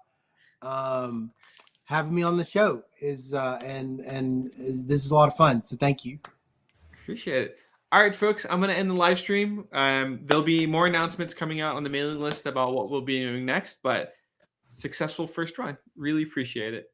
having me on the show. This is a lot of fun. So thank you. Appreciate it. All right, folks, I'm going to end the live stream. There'll be more announcements coming out on the mailing list about what we'll be doing next, but successful first run. Really appreciate it.